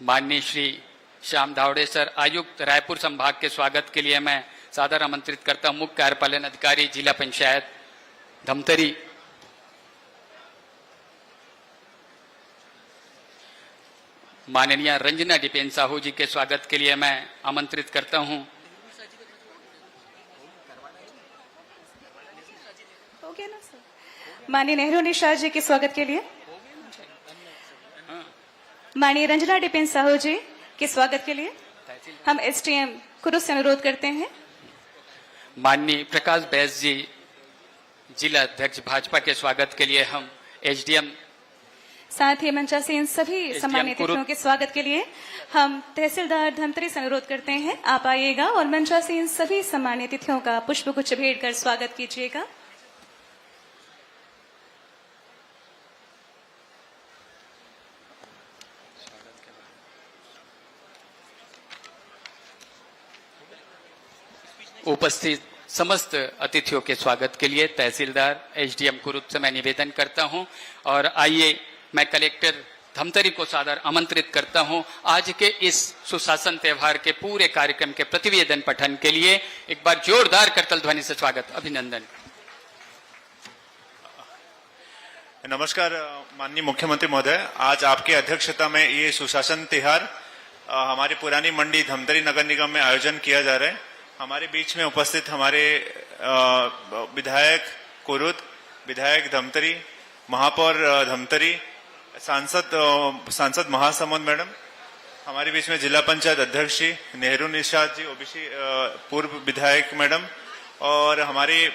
माननीय श्री श्याम धावड़े सर, आयुक्त रायपुर संभाग के स्वागत के लिए मैं सादर आमंत्रित करता हूं। मुख्य कार्यपालन अधिकारी जिला पंचायत धमतरी, माननीय रंजना डिपेन साहू जी के स्वागत के लिए मैं आमंत्रित करता हूं। माननीय नेहरू निषाद जी के स्वागत के लिए माननीय रंजना डिपेन साहू जी के स्वागत के लिए हम एसटीएम कुरुद से अनुरोध करते हैं। माननीय प्रकाश बैस जी, जिला अध्यक्ष भाजपा के स्वागत के लिए हम एसडीएम, साथ ही मंचासीन सभी सम्मानित अतिथियों के स्वागत के लिए हम तहसीलदार धमतरी से अनुरोध करते हैं आप आइएगा और मंचासीन सभी सम्मानित अतिथियों का पुष्पगुच्छ भेंट कर स्वागत कीजिएगा। उपस्थित समस्त अतिथियों के स्वागत के लिए तहसीलदार एसडीएम कुरुद से मैं निवेदन करता हूं। और आइए मैं कलेक्टर धमतरी को सादर आमंत्रित करता हूं आज के इस सुशासन त्यौहार के पूरे कार्यक्रम के प्रतिवेदन पठन के लिए। एक बार जोरदार करतल ध्वनि से स्वागत, अभिनंदन। नमस्कार माननीय मुख्यमंत्री महोदय, आज आपकी अध्यक्षता में ये सुशासन त्यौहार हमारी पुरानी मंडी धमतरी नगर निगम में आयोजन किया जा रहा है। हमारे बीच में उपस्थित हमारे विधायक कुरुद, विधायक धमतरी, महापौर धमतरी, सांसद महासमुंद मैडम, हमारे बीच में जिला पंचायत अध्यक्ष जी नेहरू निषाद जी, ओबीसी पूर्व विधायक मैडम, और हमारे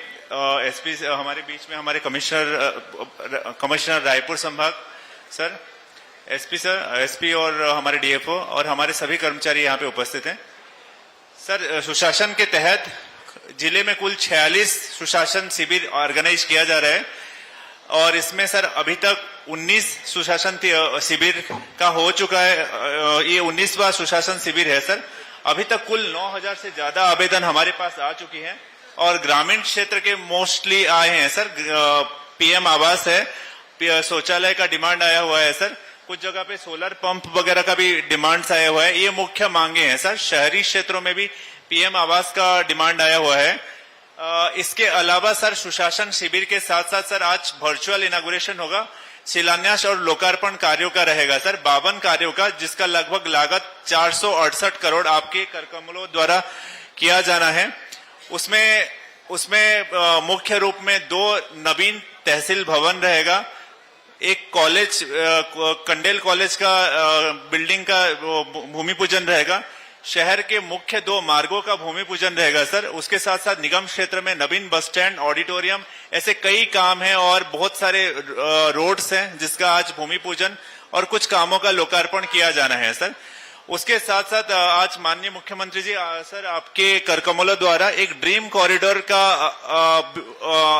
एसपी, हमारे बीच में हमारे कमिश्नर रायपुर संभाग सर, एसपी और हमारे डीएफओ और हमारे सभी कर्मचारी यहाँ पे उपस्थित हैं। सर, सुशासन के तहत जिले में कुल 46 सुशासन शिविर ऑर्गेनाइज किया जा रहा है और इसमें सर अभी तक 19 सुशासन शिविर का हो चुका है। ये 19वां सुशासन शिविर है सर। अभी तक कुल 9000 से ज्यादा आवेदन हमारे पास आ चुकी हैं और ग्रामीण क्षेत्र के मोस्टली आए हैं सर। पीएम आवास है, शौचालय का डिमांड आया हुआ है सर, कुछ जगह पे सोलर पंप वगैरह का भी डिमांड्स आया हुआ है। ये मुख्य मांगे हैं सर। शहरी क्षेत्रों में भी पीएम आवास का डिमांड आया हुआ है। इसके अलावा सर सुशासन शिविर के साथ साथ सर आज वर्चुअल इनॉग्रेशन होगा, शिलान्यास और लोकार्पण कार्यों का रहेगा सर, 52 कार्यों का, जिसका लगभग लागत 468 करोड़ आपके कर कमलों द्वारा किया जाना है। उसमें मुख्य रूप में 2 नवीन तहसील भवन रहेगा, एक कॉलेज कंडेल कॉलेज का बिल्डिंग का भूमि पूजन रहेगा, शहर के मुख्य 2 मार्गों का भूमि पूजन रहेगा सर। उसके साथ साथ निगम क्षेत्र में नवीन बस स्टैंड, ऑडिटोरियम, ऐसे कई काम हैं और बहुत सारे रोड्स हैं जिसका आज भूमि पूजन और कुछ कामों का लोकार्पण किया जाना है सर। उसके साथ साथ आज माननीय मुख्यमंत्री जी सर आपके कर कमलों द्वारा एक ड्रीम कॉरिडोर का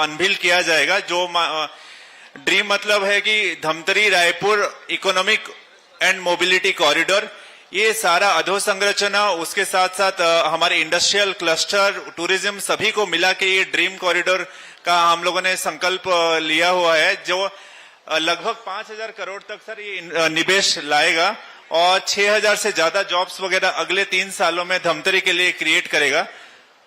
अनवील किया जाएगा। जो ड्रीम मतलब है कि Dhamtari Raipur economic and mobility corridor, ये सारा अधोसंरचना, उसके साथ साथ हमारे इंडस्ट्रियल क्लस्टर, टूरिज्म, सभी को मिला के ये ड्रीम कॉरिडोर का हम लोगों ने संकल्प लिया हुआ है, जो लगभग 5000 करोड़ तक सर ये निवेश लाएगा और 6000 से ज्यादा जॉब्स वगैरह अगले 3 सालों में धमतरी के लिए क्रिएट करेगा।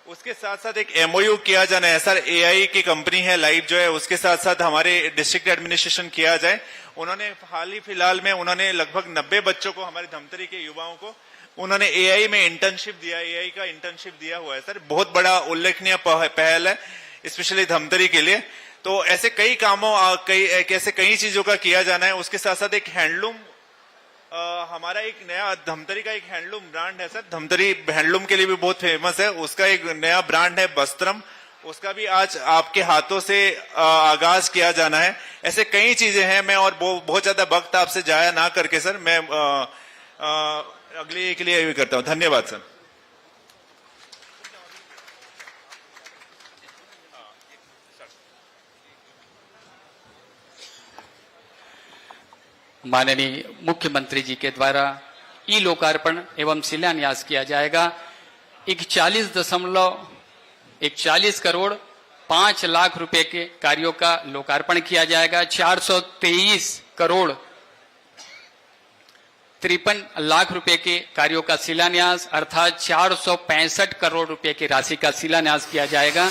उसके साथ साथ एक एमओयू किया जाना है सर, एआई की कंपनी है लाइव जो है, उसके साथ साथ हमारे डिस्ट्रिक्ट एडमिनिस्ट्रेशन किया जाए। उन्होंने हाल ही फिलहाल में उन्होंने लगभग 90 बच्चों को, हमारे धमतरी के युवाओं को उन्होंने एआई में इंटर्नशिप दिया, एआई का इंटर्नशिप दिया हुआ है सर। बहुत बड़ा उल्लेखनीय पहल है स्पेशली धमतरी के लिए। तो ऐसे कई कामों, ऐसे कई चीजों का किया जाना है। उसके साथ साथ एक हैंडलूम, हमारा एक नया धमतरी का एक हैंडलूम ब्रांड है सर, धमतरी हैंडलूम के लिए भी बहुत फेमस है, उसका एक नया ब्रांड है वस्त्रम, उसका भी आज आपके हाथों से आगाज किया जाना है। ऐसे कई चीजें हैं। मैं और बहुत ज्यादा वक्त आपसे जाया ना करके सर मैं अगले के लिए भी करता हूं। धन्यवाद सर। माननीय मुख्यमंत्री जी के द्वारा ई लोकार्पण एवं शिलान्यास किया जाएगा। 41 करोड़ 5 लाख रुपए के कार्यों का लोकार्पण किया जाएगा। 423 करोड़ 53 लाख रुपए के कार्यों का शिलान्यास अर्थात 465 करोड़ रुपए की राशि का शिलान्यास किया जाएगा।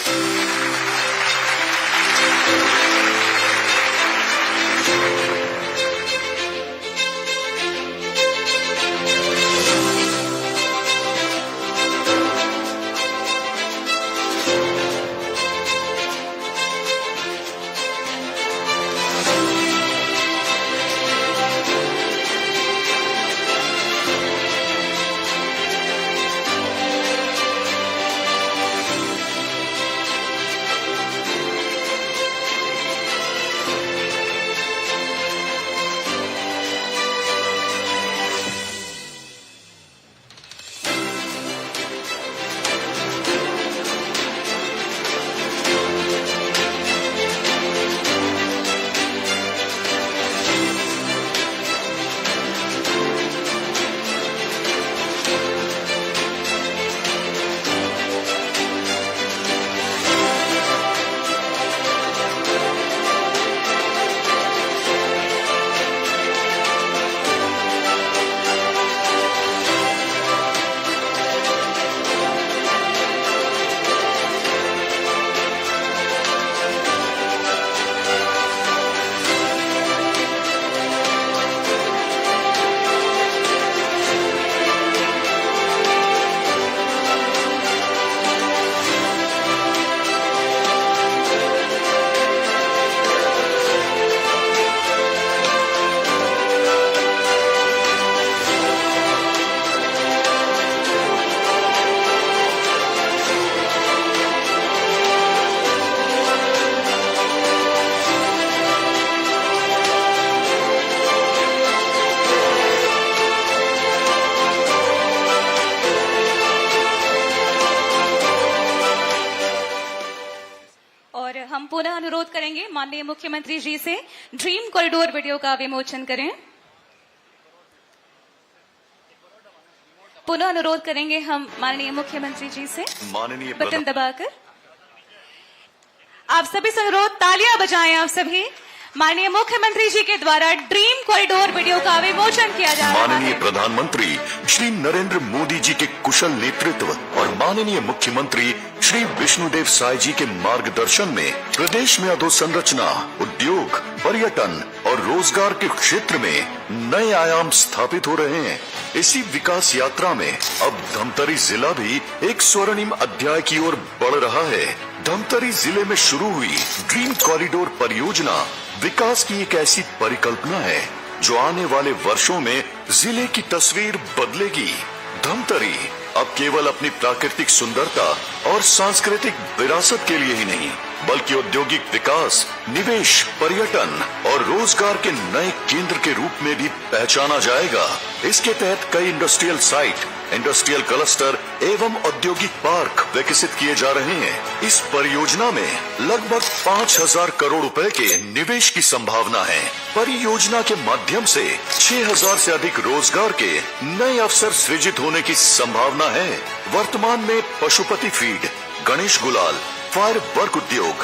हम पुनः अनुरोध करेंगे माननीय मुख्यमंत्री जी से ड्रीम कॉरिडोर वीडियो का विमोचन करें। पुनः अनुरोध करेंगे हम माननीय मुख्यमंत्री जी से माननीय बटन दबाकर। आप सभी से अनुरोध, तालियां बजाएं आप सभी। माननीय मुख्यमंत्री जी के द्वारा ड्रीम कॉरिडोर वीडियो का विमोचन किया जा रहा है। माननीय प्रधानमंत्री श्री नरेंद्र मोदी जी के कुशल नेतृत्व और माननीय मुख्यमंत्री श्री विष्णुदेव साय जी के मार्गदर्शन में प्रदेश में अधोसंरचना, उद्योग, पर्यटन और रोजगार के क्षेत्र में नए आयाम स्थापित हो रहे हैं। इसी विकास यात्रा में अब धमतरी जिला भी एक स्वर्णिम अध्याय की ओर बढ़ रहा है। धमतरी जिले में शुरू हुई ड्रीम कॉरिडोर परियोजना विकास की एक ऐसी परिकल्पना है जो आने वाले वर्षों में जिले की तस्वीर बदलेगी। धमतरी अब केवल अपनी प्राकृतिक सुंदरता और सांस्कृतिक विरासत के लिए ही नहीं, बल्कि औद्योगिक विकास, निवेश, पर्यटन और रोजगार के नए केंद्र के रूप में भी पहचाना जाएगा। इसके तहत कई इंडस्ट्रियल साइट, इंडस्ट्रियल क्लस्टर एवं औद्योगिक पार्क विकसित किए जा रहे हैं। इस परियोजना में लगभग 5000 करोड़ रुपए के निवेश की संभावना है। परियोजना के माध्यम से 6000 से अधिक रोजगार के नए अवसर सृजित होने की संभावना है। वर्तमान में पशुपति फीड, गणेश गुलाल, फायर वर्क उद्योग,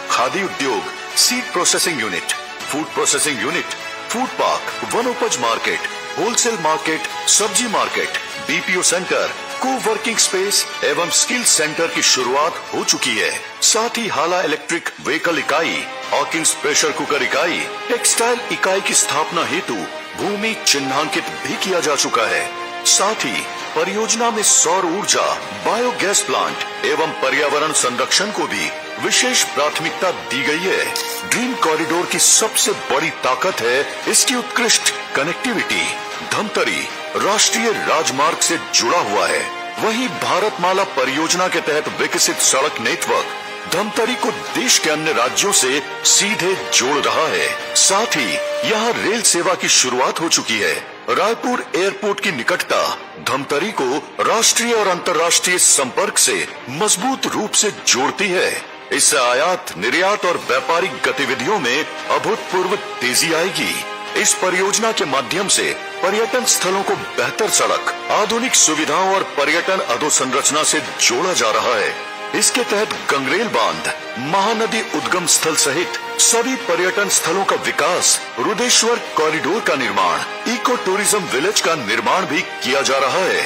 खादी उद्योग, seed processing unit, food processing unit, food park, वनोपज मार्केट, होलसेल मार्केट, सब्जी market, BPO centre, co-working space एवं स्किल सेंटर की शुरुआत हो चुकी है। साथ ही हाला इलेक्ट्रिक व्हीकल इकाई, हॉकिंस प्रेशर कुकर इकाई, टेक्सटाइल इकाई की स्थापना हेतु भूमि चिन्हांकित भी किया जा चुका है। साथ ही परियोजना में सौर ऊर्जा, बायोगैस प्लांट एवं पर्यावरण संरक्षण को भी विशेष प्राथमिकता दी गई है। ड्रीम कॉरिडोर की सबसे बड़ी ताकत है इसकी उत्कृष्ट कनेक्टिविटी। धमतरी राष्ट्रीय राजमार्ग से जुड़ा हुआ है। वहीं भारतमाला परियोजना के तहत विकसित सड़क नेटवर्क धमतरी को देश के अन्य राज्यों से सीधे जोड़ रहा है। साथ ही यहाँ रेल सेवा की शुरुआत हो चुकी है। रायपुर एयरपोर्ट की निकटता धमतरी को राष्ट्रीय और अंतर्राष्ट्रीय संपर्क से मजबूत रूप से जोड़ती है। इससे आयात, निर्यात और व्यापारिक गतिविधियों में अभूतपूर्व तेजी आएगी। इस परियोजना के माध्यम से पर्यटन स्थलों को बेहतर सड़क, आधुनिक सुविधाओं और पर्यटन अधोसंरचना से जोड़ा जा रहा है। इसके तहत गंगरेल बांध, महानदी उद्गम स्थल सहित सभी पर्यटन स्थलों का विकास, रुद्रेश्वर कॉरिडोर का निर्माण, इको टूरिज्म विलेज का निर्माण भी किया जा रहा है।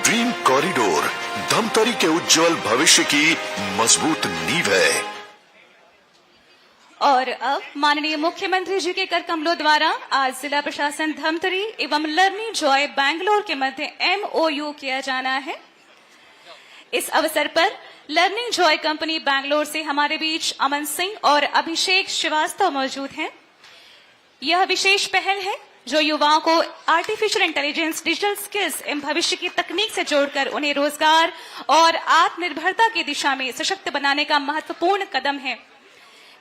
ड्रीम कॉरिडोर धमतरी के उज्जवल भविष्य की मजबूत नींव है। और अब माननीय मुख्यमंत्री जी के कर कमलों द्वारा आज जिला प्रशासन धमतरी एवं लर्निंग जॉय बैंगलोर के मध्य MOU किया जाना है। इस अवसर पर लर्निंग जॉय कंपनी बैंगलोर से हमारे बीच अमन सिंह और अभिषेक श्रीवास्तव मौजूद हैं। यह विशेष पहल है जो युवाओं को आर्टिफिशियल इंटेलिजेंस, डिजिटल स्किल्स एवं भविष्य की तकनीक से जोड़कर उन्हें रोजगार और आत्मनिर्भरता की दिशा में सशक्त बनाने का महत्वपूर्ण कदम है।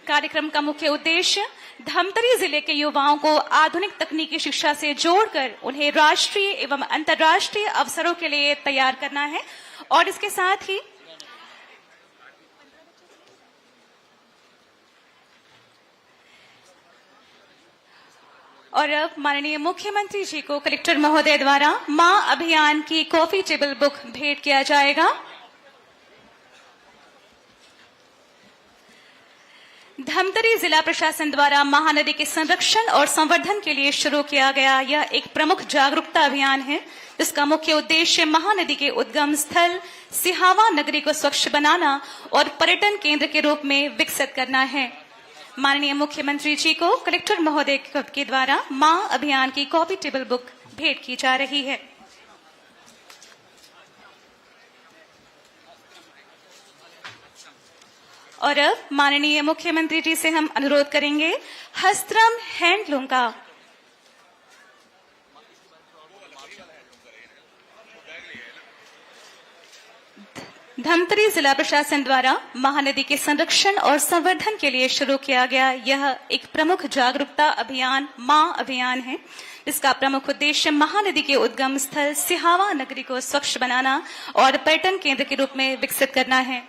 कार्यक्रम का मुख्य उद्देश्य धमतरी जिले के युवाओं को आधुनिक तकनीकी शिक्षा से जोड़कर उन्हें राष्ट्रीय एवं अंतर्राष्ट्रीय अवसरों के लिए तैयार करना है और इसके साथ ही और अब माननीय मुख्यमंत्री जी को कलेक्टर महोदय द्वारा मां अभियान की कॉफी टेबल बुक भेंट किया जाएगा। धमतरी जिला प्रशासन द्वारा महानदी के संरक्षण और संवर्धन के लिए शुरू किया गया यह एक प्रमुख जागरूकता अभियान है, जिसका मुख्य उद्देश्य महानदी के उद्गम स्थल सिहावा नगरी को स्वच्छ बनाना और पर्यटन केंद्र के रूप में विकसित करना है। माननीय मुख्यमंत्री जी को कलेक्टर महोदय के द्वारा मां अभियान की कॉफी टेबल बुक भेंट की जा रही है। और अब माननीय मुख्यमंत्री जी से हम अनुरोध करेंगे हस्तरम हैंडलूम का धमतरी जिला प्रशासन द्वारा महानदी के संरक्षण और संवर्धन के लिए शुरू किया गया यह एक प्रमुख जागरूकता अभियान मां अभियान है, इसका प्रमुख उद्देश्य महानदी के उद्गम स्थल सिहावा नगरी को स्वच्छ बनाना और पर्यटन केंद्र के रूप में विकसित करना है।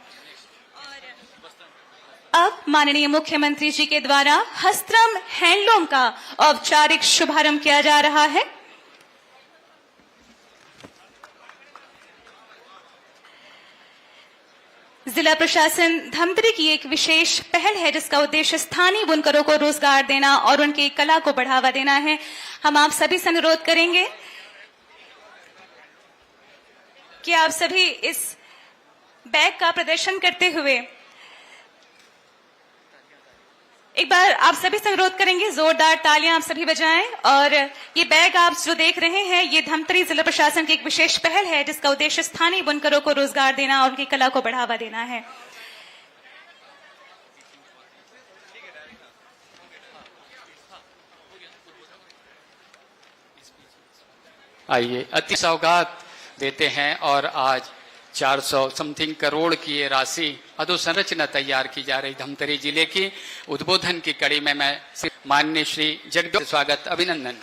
अब माननीय मुख्यमंत्री जी के द्वारा हस्तरम हैंडलूम का औपचारिक शुभारंभ किया जा रहा है। जिला प्रशासन धमतरी की एक विशेष पहल है जिसका उद्देश्य स्थानीय बुनकरों को रोजगार देना और उनकी कला को बढ़ावा देना है। हम आप सभी से अनुरोध करेंगे कि आप सभी इस बैग का प्रदर्शन करते हुए एक बार आप सभी से अनुरोध करेंगे जोरदार तालियां आप सभी बजाएं। और ये बैग आप जो देख रहे हैं ये धमतरी जिला प्रशासन की एक विशेष पहल है जिसका उद्देश्य स्थानीय बुनकरों को रोजगार देना और उनकी कला को बढ़ावा देना है। आइए अति सौगात देते हैं और आज 400 समथिंग करोड़ की ये राशि अधोसंरचना तैयार की जा रही धमतरी जिले की उद्बोधन की कड़ी में मैं माननीय श्री जगदीश स्वागत अभिनंदन।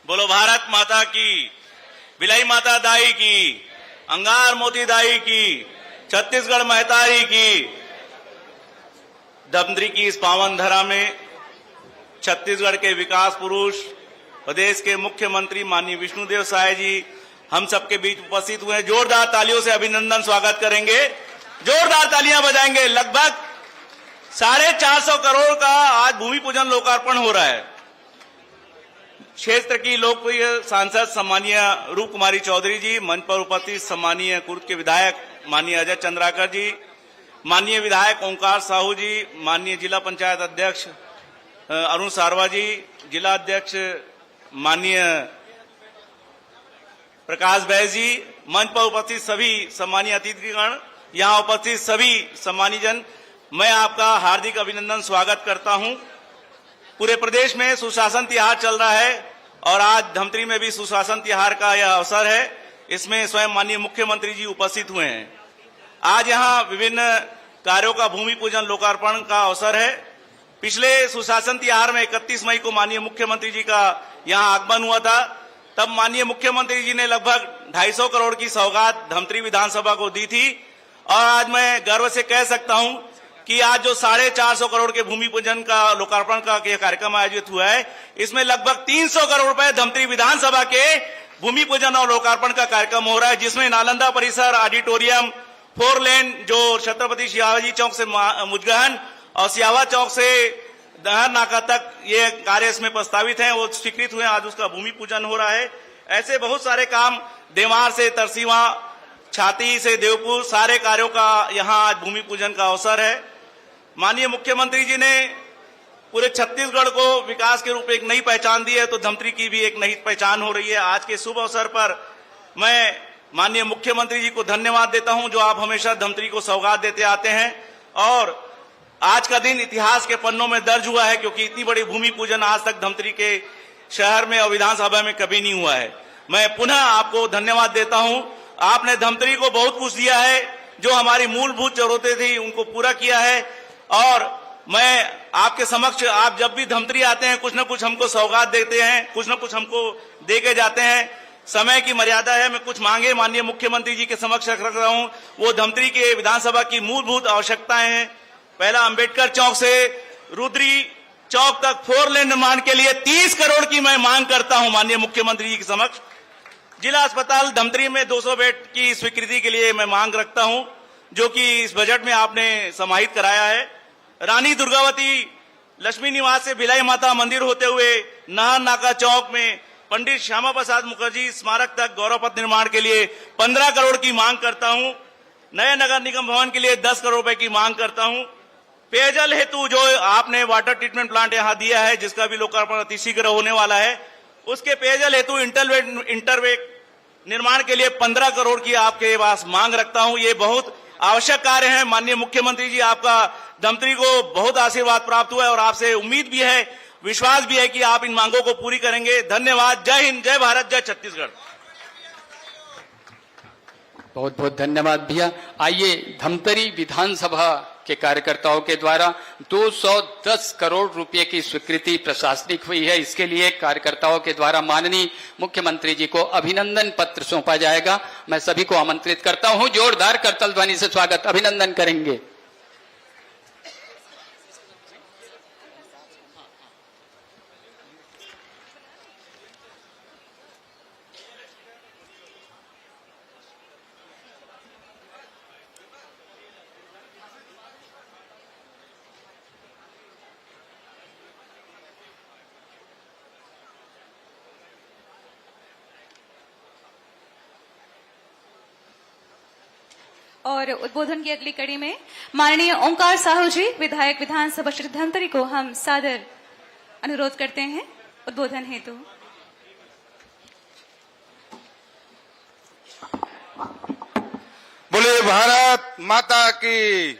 बोलो भारत माता की, बिलाई माता दाई की, अंगार मोती दाई की, छत्तीसगढ़ महतारी की। धमतरी की इस पावन धरा में छत्तीसगढ़ के विकास पुरुष, प्रदेश के मुख्यमंत्री माननीय विष्णुदेव साय जी हम सबके बीच उपस्थित हुए हैं। जोरदार तालियों से अभिनंदन स्वागत करेंगे, जोरदार तालियां बजाएंगे। लगभग 450 करोड़ का आज भूमि पूजन लोकार्पण हो रहा है। क्षेत्र की लोकप्रिय सांसद सम्मानीय रूप कुमारी चौधरी जी, मंच पर उपस्थित सम्मानीय कुर्द के विधायक माननीय अजय चंद्राकर जी, माननीय विधायक ओंकार साहू जी, माननीय जिला पंचायत अध्यक्ष अरुण सारवा जी, जिला अध्यक्ष माननीय प्रकाश बैस जी, मंच पर उपस्थित सभी सम्मानीय अतिथिगण, यहाँ उपस्थित सभी सम्मानीय जन, मैं आपका हार्दिक अभिनंदन स्वागत करता हूं। पूरे प्रदेश में सुशासन त्योहार चल रहा है और आज धमतरी में भी सुशासन त्योहार का यह अवसर है। इसमें स्वयं माननीय मुख्यमंत्री जी उपस्थित हुए हैं। आज यहाँ विभिन्न कार्यों का भूमि पूजन लोकार्पण का अवसर है। पिछले सुशासन त्योहार में 31 मई को माननीय मुख्यमंत्री जी का यहाँ आगमन हुआ था। तब माननीय मुख्यमंत्री जी ने लगभग 250 करोड़ की सौगात धमतरी विधानसभा को दी थी और आज मैं गर्व से कह सकता हूं कि आज जो 450 करोड़ के भूमि पूजन का लोकार्पण का कार्यक्रम आयोजित हुआ है, इसमें लगभग 300 करोड़ रुपए धमतरी विधानसभा के भूमि पूजन और लोकार्पण का कार्यक्रम हो रहा है, जिसमें नालंदा परिसर, ऑडिटोरियम, 4 लेन जो छत्रपति शिवाजी चौक से मुजगहन और सियावा चौक से दहर नाका तक ये कार्य इसमें प्रस्तावित हैं, वो स्वीकृत हुए। आज उसका भूमि पूजन हो रहा है। ऐसे बहुत सारे काम देवार से तरसीवा, छाती से देवपुर, सारे कार्यों का यहाँ आज भूमि पूजन का अवसर है। माननीय मुख्यमंत्री जी ने पूरे छत्तीसगढ़ को विकास के रूप में एक नई पहचान दी है, तो धमतरी की भी एक नई पहचान हो रही है। आज के शुभ अवसर पर मैं माननीय मुख्यमंत्री जी को धन्यवाद देता हूं, जो आप हमेशा धमतरी को सौगात देते आते हैं। और आज का दिन इतिहास के पन्नों में दर्ज हुआ है, क्योंकि इतनी बड़ी भूमि पूजन आज तक धमतरी के शहर में और विधानसभा में कभी नहीं हुआ है। मैं पुनः आपको धन्यवाद देता हूं। आपने धमतरी को बहुत कुछ दिया है, जो हमारी मूलभूत जरूरतें थी उनको पूरा किया है। और मैं आपके समक्ष, आप जब भी धमतरी आते हैं कुछ न कुछ हमको सौगात देते हैं, कुछ न कुछ हमको दे के जाते हैं। समय की मर्यादा है, मैं कुछ मांगे माननीय मुख्यमंत्री जी के समक्ष रख रहा हूं। वो धमतरी के विधानसभा की मूलभूत आवश्यकताएं हैं। पहला, अंबेडकर चौक से रुद्री चौक तक 4 लेन निर्माण के लिए 30 करोड़ की मैं मांग करता हूं माननीय मुख्यमंत्री जी के समक्ष। जिला अस्पताल धमतरी में 200 बेड की स्वीकृति के लिए मैं मांग रखता हूं, जो कि इस बजट में आपने समाहित कराया है। रानी दुर्गावती लक्ष्मी निवास से भिलाई माता मंदिर होते हुए नहर नाका चौक में पंडित श्यामा प्रसाद मुखर्जी स्मारक तक गौरव पथ निर्माण के लिए 15 करोड़ की मांग करता हूं। नए नगर निगम भवन के लिए 10 करोड़ रुपए की मांग करता हूं। पेयजल हेतु जो आपने वाटर ट्रीटमेंट प्लांट यहां दिया है, जिसका भी लोकार्पण अतिशीघ्र होने वाला है, उसके पेयजल हेतु इंटरवे निर्माण के लिए 15 करोड़ की आपके पास मांग रखता हूं। ये बहुत आवश्यक कार्य है। माननीय मुख्यमंत्री जी, आपका धमतरी को बहुत आशीर्वाद प्राप्त हुआ है और आपसे उम्मीद भी है, विश्वास भी है कि आप इन मांगों को पूरी करेंगे। धन्यवाद। जय हिंद, जय भारत, जय छत्तीसगढ़। बहुत बहुत धन्यवाद भैया। आइए, धमतरी विधानसभा के कार्यकर्ताओं के द्वारा 210 करोड़ रुपए की स्वीकृति प्रशासनिक हुई है। इसके लिए कार्यकर्ताओं के द्वारा माननीय मुख्यमंत्री जी को अभिनंदन पत्र सौंपा जाएगा। मैं सभी को आमंत्रित करता हूं, जोरदार करताल ध्वनि से स्वागत, अभिनंदन करेंगे। और उद्बोधन की अगली कड़ी में माननीय ओंकार साहू जी, विधायक विधानसभा क्षेत्र धमतरी को हम सादर अनुरोध करते हैं उद्बोधन हेतु। बोले भारत माता की।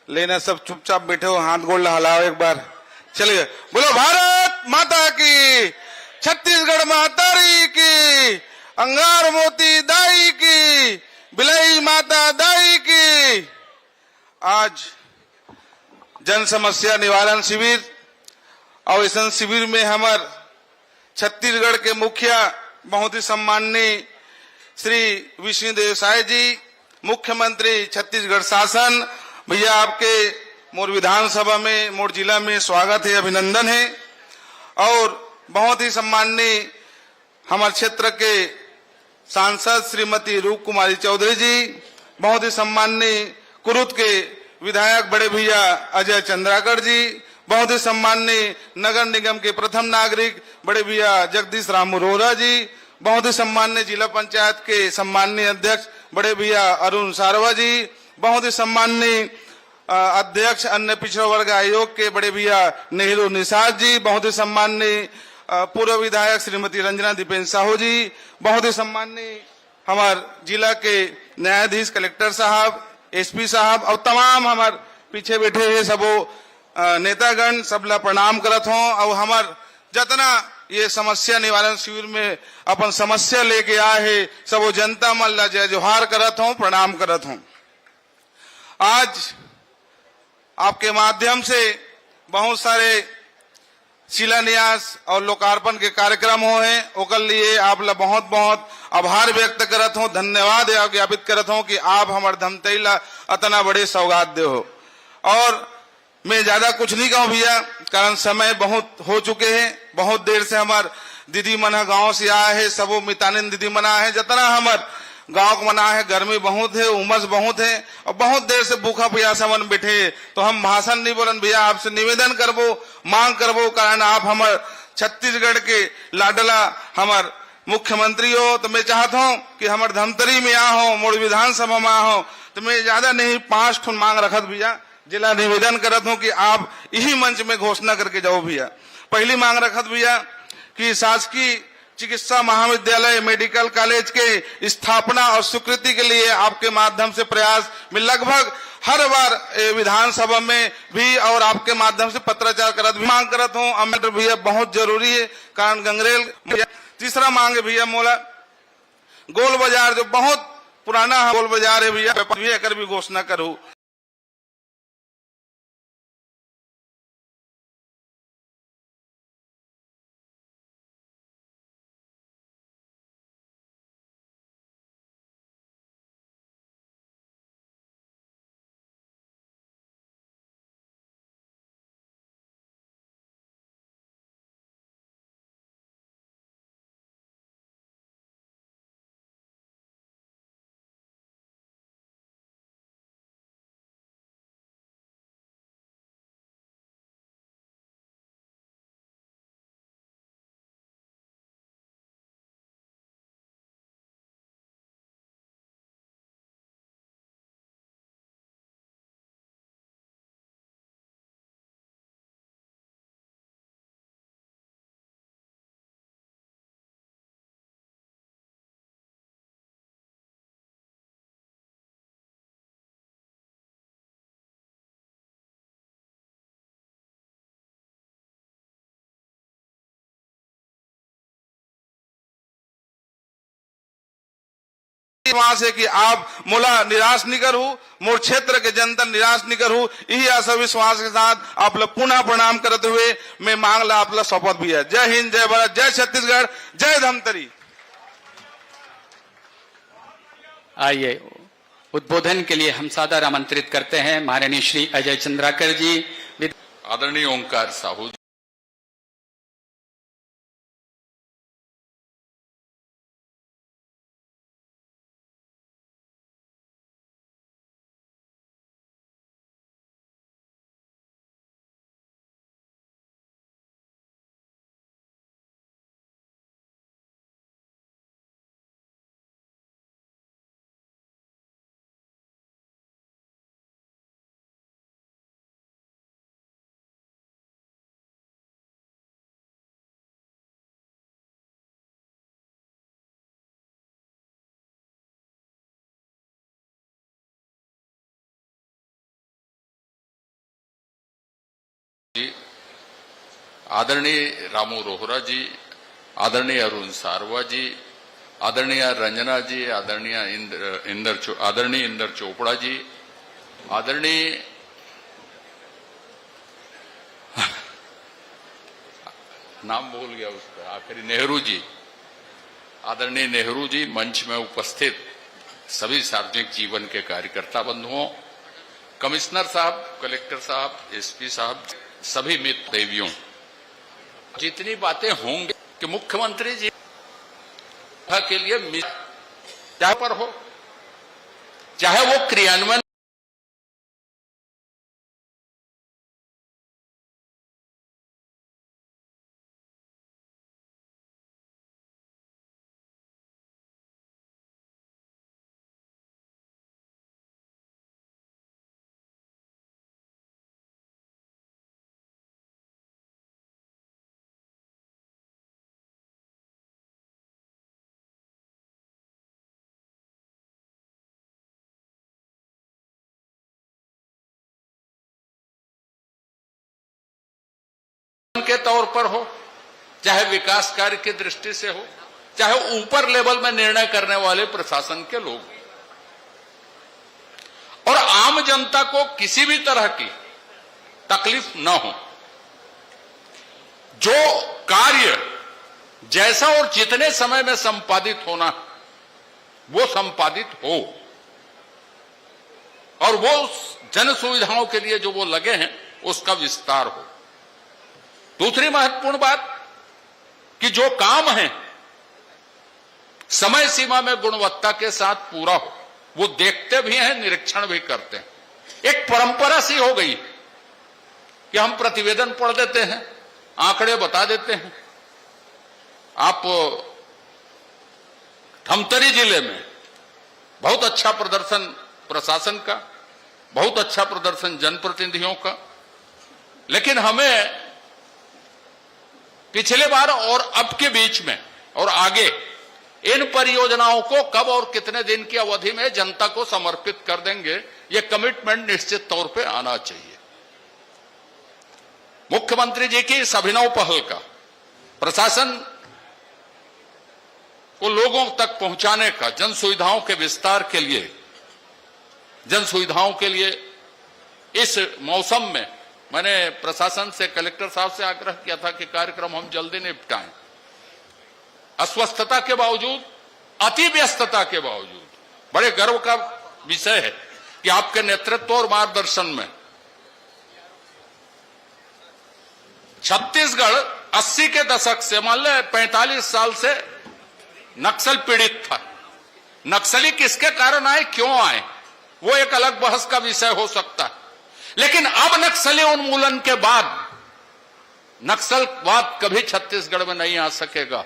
लेना सब चुपचाप बैठे हो, हाथ गोड़ हिलाओ एक बार। चलिए, बोलो भारत माता की, छत्तीसगढ़ मातारी की, अंगार मोती दाई की, बिलाई माता दाई की। आज जन समस्या निवारण शिविर और इस शिविर में हमार छत्तीसगढ़ के मुखिया बहुत ही सम्माननीय श्री विष्णुदेव साय जी, मुख्यमंत्री छत्तीसगढ़ शासन, भैया आपके मोर विधानसभा में, मोर जिला में स्वागत है, अभिनंदन है। और बहुत ही सम्माननीय हमारे क्षेत्र के सांसद श्रीमती रूप कुमारी चौधरी जी, बहुत ही सम्माननीय कुरुत के विधायक बड़े भैया अजय चंद्राकर जी, बहुत ही सम्माननीय नगर निगम के प्रथम नागरिक बड़े भैया जगदीश राम अरोरा जी, बहुत ही सम्माननीय जिला पंचायत के सम्माननीय अध्यक्ष बड़े भैया अरुण सारवा जी, बहुत ही सम्माननीय अध्यक्ष अन्य पिछड़ा वर्ग आयोग के बड़े भैया नेहरू निषाद जी, बहुत ही सम्माननीय पूर्व विधायक श्रीमती रंजना दीपेन साहू जी, बहुत ही सम्माननीय हमार जिला के न्यायाधीश कलेक्टर साहब, एसपी साहब और तमाम हमार पीछे बैठे हैं सबो नेतागण, सबला प्रणाम करत हूं। और हमार जितना ये समस्या निवारण शिविर में अपन समस्या लेके आए है, सबो जनता मन ला जय जोहार करत हूं, प्रणाम करत हूं। आज आपके माध्यम से बहुत सारे शिलान्यास और लोकार्पण के कार्यक्रम हो हैं ओकर लिए आप ला बहुत बहुत आभार व्यक्त करत हूँ, धन्यवाद ज्ञापित करत हूँ कि आप हमारे धमतरी ला इतना बड़े सौगात दे हो। और मैं ज्यादा कुछ नहीं कहूँ भैया, कारण समय बहुत हो चुके हैं। बहुत देर से हमार दीदी मना गांव से आए है, सबो मितानिन दीदी मना है, जितना हमार गांव को मना है, गर्मी बहुत है, उमस बहुत है और बहुत देर से भूखा प्यासा मन बैठे, तो हम भाषण नहीं बोलन भैया, आपसे निवेदन करबो, मांग करबो, कारण आप हमार छत्तीसगढ़ के लाडला हमार मुख्यमंत्री हो। तो मैं चाहता हूँ कि हमारे धमतरी में आ हो, मोड़ विधानसभा में आ हो, तो मैं ज्यादा नहीं 5 ठुन मांग रखत भैया, जिला निवेदन करत हूँ कि आप यही मंच में घोषणा करके जाओ भैया। पहली मांग रखत भैया कि शासकीय चिकित्सा महाविद्यालय मेडिकल कॉलेज के स्थापना और स्वीकृति के लिए आपके माध्यम से प्रयास में लगभग हर बार विधानसभा में भी और आपके माध्यम से पत्राचार करत भी मांग करत हूँ। अमर भैया बहुत जरूरी है, कारण गंगरेल। तीसरा मांग है भैया मोला गोल बाजार, जो बहुत पुराना गोल बाजार है भैया, कर भी घोषणा करूँ। विश्वास है कि आप मोला निराश नहीं करू, मोर क्षेत्र के जनता निराश नहीं करू, यही आशा विश्वास के साथ आप लोग पुनः प्रणाम करते हुए मैं मांग ला आप लोग शपथ भी है। जय हिंद, जय भारत, जय छत्तीसगढ़, जय धमतरी। आइए उद्बोधन के लिए हम सादर आमंत्रित करते हैं महारानी श्री अजय चंद्राकर जी। आदरणीय ओंकार साहू जी, आदरणीय रामू रोहरा जी, आदरणीय अरुण सारवा जी, आदरणीय रंजना जी, आदरणीय इंदर चोपड़ा जी, आदरणीय नाम भूल गया उसका आखिरी नेहरू जी, आदरणीय नेहरू जी, मंच में उपस्थित सभी सार्वजनिक जीवन के कार्यकर्ता बंधुओं, कमिश्नर साहब, कलेक्टर साहब, एसपी साहब, सभी मित्र देवियों, जितनी बातें होंगी कि मुख्यमंत्री जी के लिए चाहे पर हो, चाहे वो क्रियान्वयन के तौर पर हो, चाहे विकास कार्य की दृष्टि से हो, चाहे ऊपर लेवल में निर्णय करने वाले प्रशासन के लोग, और आम जनता को किसी भी तरह की तकलीफ न हो, जो कार्य जैसा और जितने समय में संपादित होना वो संपादित हो, और वो जन सुविधाओं के लिए जो वो लगे हैं उसका विस्तार हो। दूसरी महत्वपूर्ण बात कि जो काम है समय सीमा में गुणवत्ता के साथ पूरा हो, वो देखते भी हैं, निरीक्षण भी करते हैं। एक परंपरा सी हो गई कि हम प्रतिवेदन पढ़ देते हैं, आंकड़े बता देते हैं। आप धमतरी जिले में बहुत अच्छा प्रदर्शन प्रशासन का, बहुत अच्छा प्रदर्शन जनप्रतिनिधियों का, लेकिन हमें पिछले बार और अब के बीच में और आगे इन परियोजनाओं को कब और कितने दिन की अवधि में जनता को समर्पित कर देंगे, ये कमिटमेंट निश्चित तौर पे आना चाहिए। मुख्यमंत्री जी की इस अभिनव पहल का प्रशासन को लोगों तक पहुंचाने का, जन सुविधाओं के विस्तार के लिए, जन सुविधाओं के लिए इस मौसम में मैंने प्रशासन से, कलेक्टर साहब से आग्रह किया था कि कार्यक्रम हम जल्दी निपटाएं। अस्वस्थता के बावजूद, अति व्यस्तता के बावजूद बड़े गर्व का विषय है कि आपके नेतृत्व और मार्गदर्शन में छत्तीसगढ़ 80 के दशक से, मान ले 45 साल से नक्सल पीड़ित था। नक्सली किसके कारण आए, क्यों आए, वो एक अलग बहस का विषय हो सकता है, लेकिन अब नक्सली उन्मूलन के बाद नक्सलवाद कभी छत्तीसगढ़ में नहीं आ सकेगा।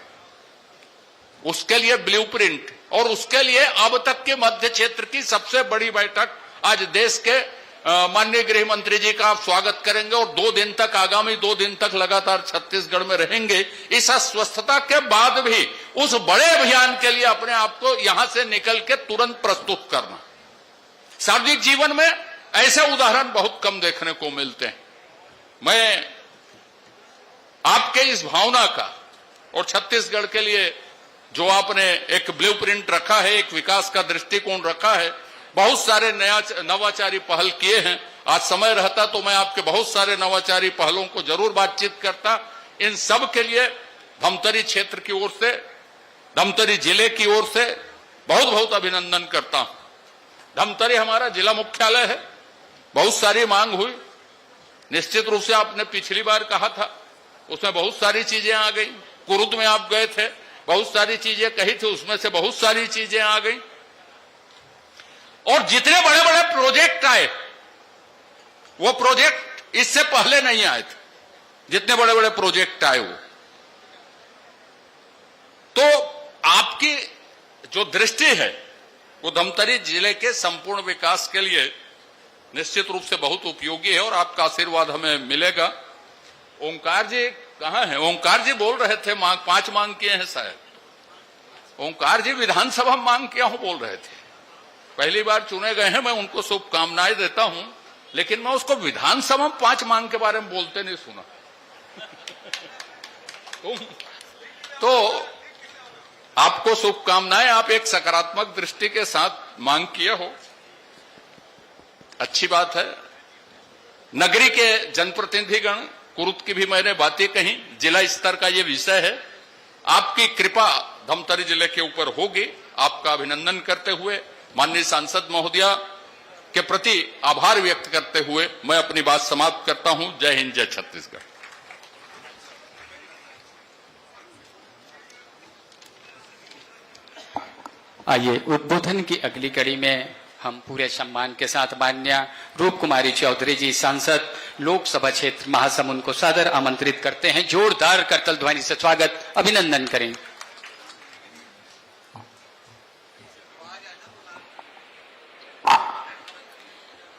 उसके लिए ब्लूप्रिंट, और उसके लिए अब तक के मध्य क्षेत्र की सबसे बड़ी बैठक आज देश के माननीय गृह मंत्री जी का आप स्वागत करेंगे, और 2 दिन तक, आगामी 2 दिन तक लगातार छत्तीसगढ़ में रहेंगे। इस अस्वस्थता के बाद भी उस बड़े अभियान के लिए अपने आप को यहां से निकल के तुरंत प्रस्तुत करना। सार्वजनिक जीवन में ऐसे उदाहरण बहुत कम देखने को मिलते हैं। मैं आपके इस भावना का और छत्तीसगढ़ के लिए जो आपने एक ब्लूप्रिंट रखा है, एक विकास का दृष्टिकोण रखा है, बहुत सारे नवाचारी पहल किए हैं। आज समय रहता तो मैं आपके बहुत सारे नवाचारी पहलों को जरूर बातचीत करता। इन सब के लिए धमतरी क्षेत्र की ओर से, धमतरी जिले की ओर से बहुत बहुत अभिनंदन करता हूं। धमतरी हमारा जिला मुख्यालय है, बहुत सारी मांग हुई। निश्चित रूप से आपने पिछली बार कहा था, उसमें बहुत सारी चीजें आ गई। कुरुद में आप गए थे, बहुत सारी चीजें कही थी, उसमें से बहुत सारी चीजें आ गई। और जितने बड़े बड़े प्रोजेक्ट आए, वो प्रोजेक्ट इससे पहले नहीं आए थे। जितने बड़े बड़े प्रोजेक्ट आए वो, तो आपकी जो दृष्टि है वो धमतरी जिले के संपूर्ण विकास के लिए निश्चित रूप से बहुत उपयोगी है, और आपका आशीर्वाद हमें मिलेगा। ओंकार जी कहां हैं? ओंकार जी बोल रहे थे, 5 मांग किए हैं शायद। ओंकार जी विधानसभा मांग किया हूं बोल रहे थे। पहली बार चुने गए हैं, मैं उनको शुभकामनाएं देता हूं, लेकिन मैं उसको विधानसभा में 5 मांग के बारे में बोलते नहीं सुना। तो आपको शुभकामनाएं, आप एक सकारात्मक दृष्टि के साथ मांग किए हो, अच्छी बात है। नगरी के जनप्रतिनिधिगण, कुरुद की भी मैंने बातें कही, जिला स्तर का ये विषय है। आपकी कृपा धमतरी जिले के ऊपर होगी। आपका अभिनंदन करते हुए, माननीय सांसद महोदया के प्रति आभार व्यक्त करते हुए मैं अपनी बात समाप्त करता हूं। जय हिंद, जय छत्तीसगढ़। आइए उद्बोधन की अगली कड़ी में हम पूरे सम्मान के साथ माननीय रूप कुमारी चौधरी जी, सांसद लोकसभा क्षेत्र महासमुंद को सादर आमंत्रित करते हैं। जोरदार करतल ध्वनि से स्वागत, अभिनंदन करें।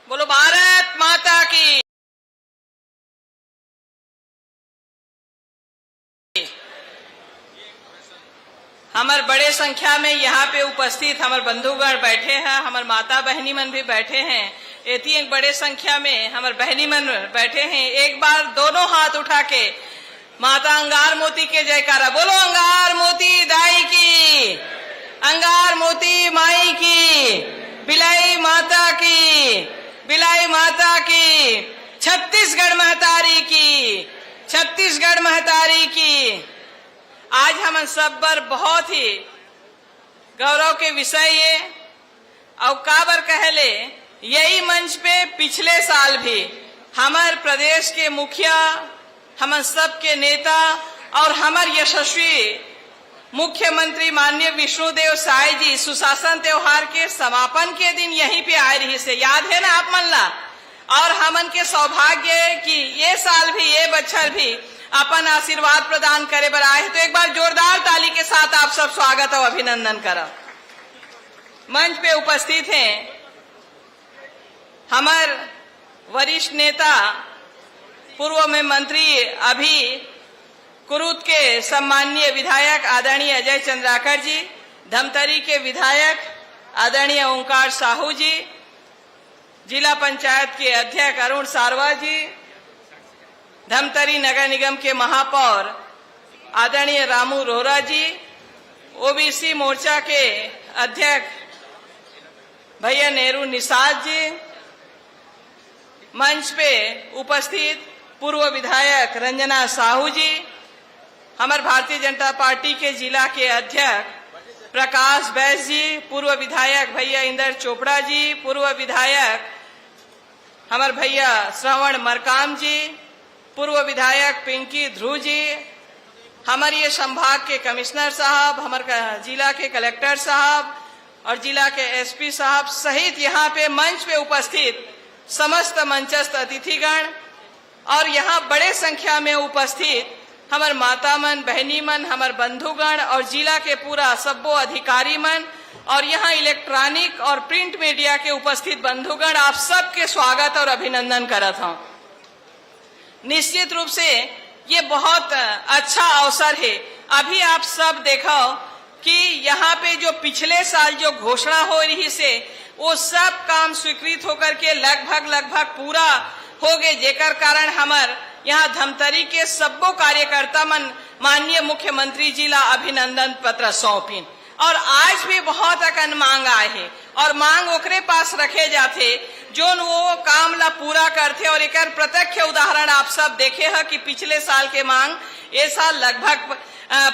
बोलो भारत माता की। हमार बड़े संख्या में यहाँ पे उपस्थित हमारे बंधुगण बैठे हैं, हमारे माता बहनी मन भी बैठे हैं। इतनी एक बड़े संख्या में हमारे बहनी मन बैठे हैं। एक बार दोनों हाथ उठा के माता अंगार मोती के जयकारा बोलो। अंगार मोती दाई की, अंगार मोती माई की, बिलाई माता की, बिलाई माता की, छत्तीसगढ़ महतारी की, छत्तीसगढ़ महतारी की आज हम सब पर बहुत ही गौरव के विषय ये और काबर कहले यही मंच पे पिछले साल भी हमारे प्रदेश के मुखिया, हम सब के नेता और हमारे यशस्वी मुख्यमंत्री माननीय विष्णुदेव साय जी सुशासन त्योहार के समापन के दिन यहीं पे आए रही से याद है ना आप मन ला। और हमन के सौभाग्य है कि ये साल भी ये बच्चर भी अपन आशीर्वाद प्रदान करे बर आए, तो एक बार जोरदार ताली के साथ आप सब स्वागत और अभिनंदन करो। मंच पे उपस्थित हैं हमार वरिष्ठ नेता पूर्व में मंत्री अभी कुरुद के सम्माननीय विधायक आदरणीय अजय चंद्राकर जी, धमतरी के विधायक आदरणीय ओंकार साहू जी, जिला पंचायत के अध्यक्ष अरुण सारवा जी, धमतरी नगर निगम के महापौर आदरणीय रामू रोहरा जी, ओबीसी मोर्चा के अध्यक्ष भैया नेहरू निषाद जी, मंच पे उपस्थित पूर्व विधायक रंजना साहू जी, हमारे भारतीय जनता पार्टी के जिला के अध्यक्ष प्रकाश बैस जी, पूर्व विधायक भैया इंदर चोपड़ा जी, पूर्व विधायक हमारे भैया श्रवण मरकाम जी, पूर्व विधायक पिंकी ध्रुव जी, हमारे ये संभाग के कमिश्नर साहब, हमारे जिला के कलेक्टर साहब और जिला के एसपी साहब सहित यहाँ पे मंच पे उपस्थित समस्त मंचस्थ अतिथिगण और यहाँ बड़े संख्या में उपस्थित हमार माता मन, बहनी मन, हमार बंधुगण और जिला के पूरा सब्बो अधिकारी मन और यहाँ इलेक्ट्रॉनिक और प्रिंट मीडिया के उपस्थित बंधुगण, आप सबके स्वागत और अभिनंदन करत हूँ। निश्चित रूप से ये बहुत अच्छा अवसर है। अभी आप सब देखो कि यहाँ पे जो पिछले साल जो घोषणा हो रही से वो सब काम स्वीकृत होकर के लगभग पूरा हो गए, जेकर कारण हमार यहाँ धमतरी के सब्बो कार्यकर्ता मन माननीय मुख्यमंत्री जी ला अभिनंदन पत्र सौंपिन और आज भी बहुत अकन मांग आए है और मांग ओकरे पास रखे जाते जोन वो काम ला पूरा करते और एक प्रत्यक्ष उदाहरण आप सब देखे है कि पिछले साल के मांग ये साल लगभग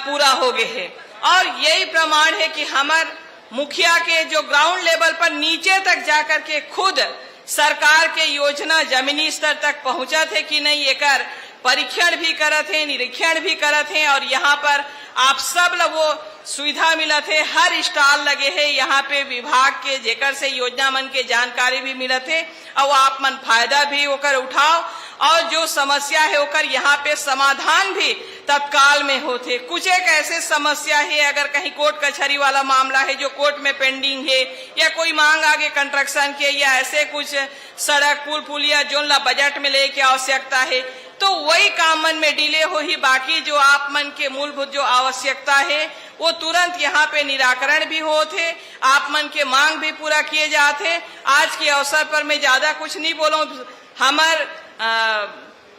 पूरा हो गए है और यही प्रमाण है कि हमार मुखिया के जो ग्राउंड लेवल पर नीचे तक जाकर के खुद सरकार के योजना जमीनी स्तर तक पहुंचा थे कि नहीं, एकर परीक्षण भी करत है, निरीक्षण भी करत है और यहाँ पर आप सब लोग वो सुविधा मिलत है, हर स्टॉल लगे है यहाँ पे विभाग के जेकर से योजना मन के जानकारी भी मिलत है और आप मन फायदा भी होकर उठाओ और जो समस्या है होकर यहाँ पे समाधान भी तत्काल में होते। कुछ एक ऐसे समस्या है अगर कहीं कोर्ट कचहरी वाला मामला है जो कोर्ट में पेंडिंग है या कोई मांग आगे कंस्ट्रक्शन के या ऐसे कुछ सड़क पुल पुलिया जो ला बजट में लेके आवश्यकता है तो वही काम मन में डिले हो ही, बाकी जो आप मन के मूलभूत जो आवश्यकता है वो तुरंत यहाँ पे निराकरण भी होते, आप मन के मांग भी पूरा किए जाते। आज के अवसर पर मैं ज्यादा कुछ नहीं बोलूं, हमार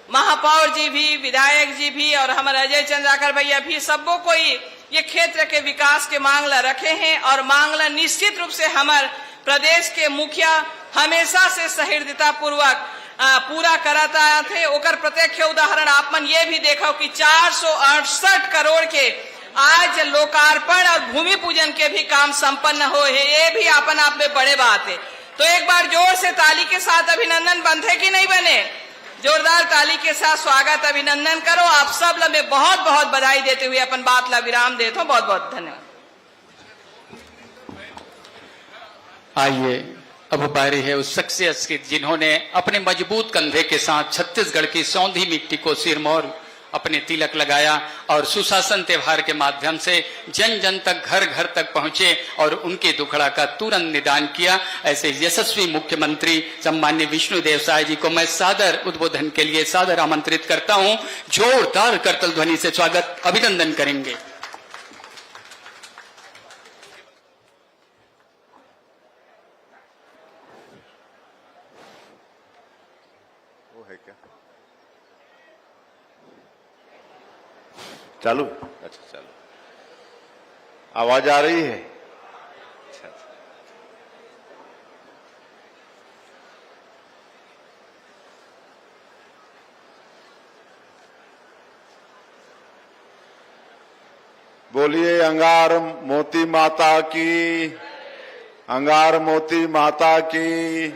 महापौर जी भी, विधायक जी भी और हमारे अजय चंद्राकर भैया भी सबको कोई ये क्षेत्र के विकास के मांग ला रखे हैं और मांग ला निश्चित रूप से हमारे प्रदेश के मुखिया हमेशा से सहृदयता पूर्वक पूरा कराता थे। ओकर प्रत्यक्ष उदाहरण आप मन ये भी देखो कि 468 करोड़ के आज लोकार्पण और भूमि पूजन के भी काम संपन्न हो है, ये भी अपन आप में बड़े बात है। तो एक बार जोर से ताली के साथ अभिनंदन बनते कि नहीं बने, जोरदार ताली के साथ स्वागत अभिनंदन करो। आप सब लोग मैं बहुत बहुत बधाई देते हुए अपन बात ला विराम देता हूँ। बहुत बहुत धन्यवाद। आइए अब बारी है उस शख्सियत की जिन्होंने अपने मजबूत कंधे के साथ छत्तीसगढ़ की सौंधी मिट्टी को सिरमौर अपने तिलक लगाया और सुशासन त्योहार के माध्यम से जन जन तक घर घर तक पहुंचे और उनके दुखड़ा का तुरंत निदान किया। ऐसे यशस्वी मुख्यमंत्री सम्मान्य विष्णुदेव साय जी को मैं सादर उद्बोधन के लिए सादर आमंत्रित करता हूं। जोरदार करतल ध्वनि से स्वागत अभिनंदन करेंगे। चालू? अच्छा चालू। आवाज आ रही है? अच्छा। बोलिए अंगार मोती माता की, अंगार मोती माता की,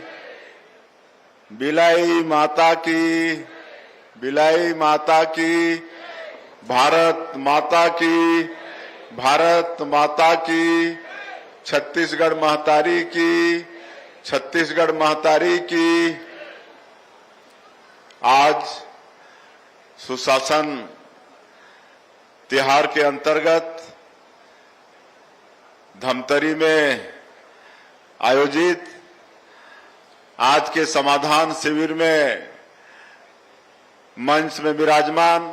बिलाई माता की, बिलाई माता की, भारत माता की, भारत माता की, छत्तीसगढ़ महतारी की, छत्तीसगढ़ महतारी की। आज सुशासन तिहार के अंतर्गत धमतरी में आयोजित आज के समाधान शिविर में मंच में विराजमान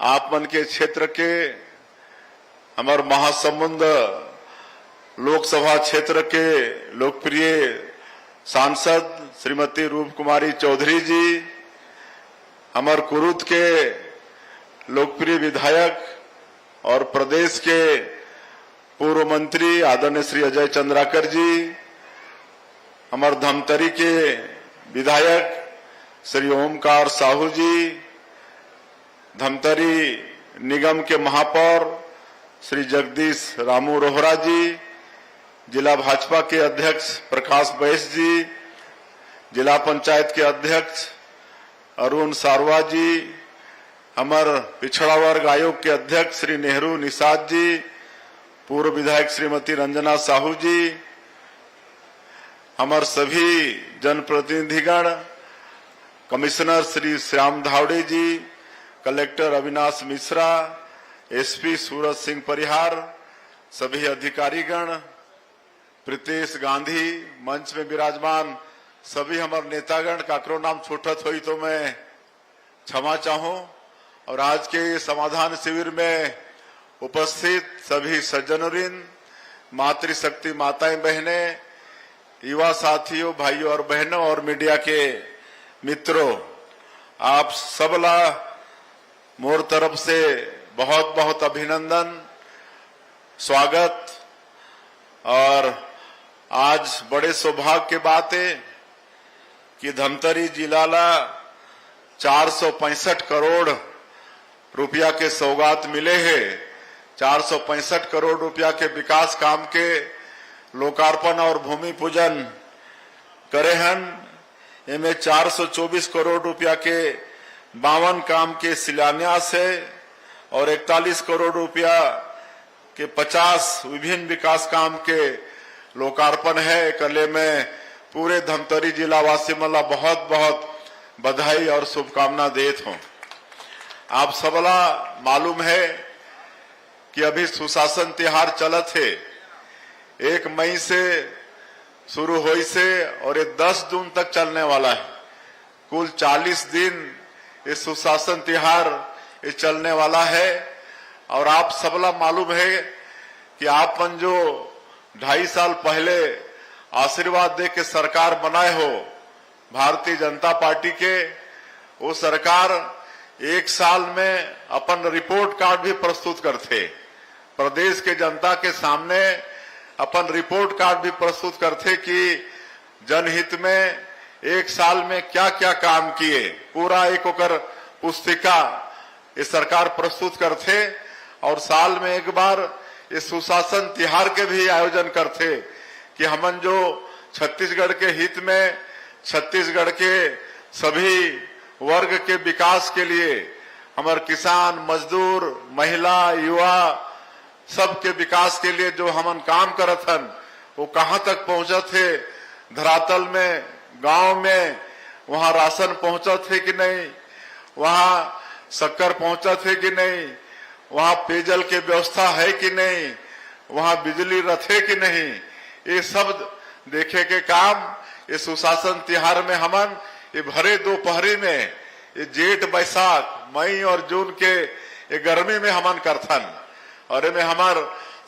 आप मन के क्षेत्र के हमारे महासमुंद लोकसभा क्षेत्र के लोकप्रिय सांसद श्रीमती रूप कुमारी चौधरी जी, हमारे कुरुत के लोकप्रिय विधायक और प्रदेश के पूर्व मंत्री आदरणीय श्री अजय चंद्राकर जी, हमारे धमतरी के विधायक श्री ओमकार साहू जी, धमतरी निगम के महापौर श्री जगदीश रामू रोहरा जी, जिला भाजपा के अध्यक्ष प्रकाश बैस जी, जिला पंचायत के अध्यक्ष अरुण सारवा जी, हमारे पिछड़ा वर्ग आयोग के अध्यक्ष श्री नेहरू निषाद जी, पूर्व विधायक श्रीमती रंजना साहू जी, हमारे सभी जनप्रतिनिधिगण, कमिश्नर श्री श्याम धावड़े जी, कलेक्टर अविनाश मिश्रा, एसपी सूरज सिंह परिहार, सभी अधिकारीगण, प्रीतेश गांधी, मंच में विराजमान सभी हमारे नेतागण, काकरो नाम छूटत हुई तो मैं क्षमा चाहूं। और आज के समाधान शिविर में उपस्थित सभी सज्जनवृंद, मातृशक्ति माताएं बहनें, युवा साथियों, भाइयों और बहनों और मीडिया के मित्रों, आप सबला मोर तरफ से बहुत बहुत अभिनंदन, स्वागत। और आज बड़े सौभाग्य की बात है कि धमतरी जिला ला 465 करोड़ रुपया के सौगात मिले हैं। 465 करोड़ रुपया के विकास काम के लोकार्पण और भूमि पूजन करे हन। इनमें 424 करोड़ रुपया के 52 काम के शिलान्यास है और 41 करोड़ रुपया के 50 विभिन्न विकास काम के लोकार्पण है। कले में पूरे धमतरी जिला वासी मला बहुत बहुत बधाई और शुभकामना देत हूं। आप सबला मालूम है कि अभी सुशासन तिहार चलत है, 1 मई से शुरू हुई से और ये 10 जून तक चलने वाला है। कुल 40 दिन ये सुशासन तिहार ये चलने वाला है। और आप सबला मालूम है कि आपन जो 2.5 साल पहले आशीर्वाद दे के सरकार बनाए हो भारतीय जनता पार्टी के, वो सरकार 1 साल में अपन रिपोर्ट कार्ड भी प्रस्तुत करते, प्रदेश के जनता के सामने अपन रिपोर्ट कार्ड भी प्रस्तुत करते कि जनहित में 1 साल में क्या क्या काम किए, पूरा एक ओकर पुस्तिका ये सरकार प्रस्तुत करते। और साल में एक बार ये सुशासन तिहार के भी आयोजन करते कि हमन जो छत्तीसगढ़ के हित में, छत्तीसगढ़ के सभी वर्ग के विकास के लिए, हमारे किसान, मजदूर, महिला, युवा सबके विकास के लिए जो हमन काम करत हन वो कहां तक पहुंचत है, धरातल में, गांव में, वहां राशन पहुंचत है कि नहीं, वहां शक्कर पहुंचत है कि नहीं, वहां पेयजल की व्यवस्था है कि नहीं, वहां बिजली रथे कि नहीं, ये सब देखे के काम ये सुशासन तिहार में हमन ये भरे दोपहरी में, ये जेठ, बैसाख, मई और जून के ये गर्मी में हमन करथन। और इनमें हमार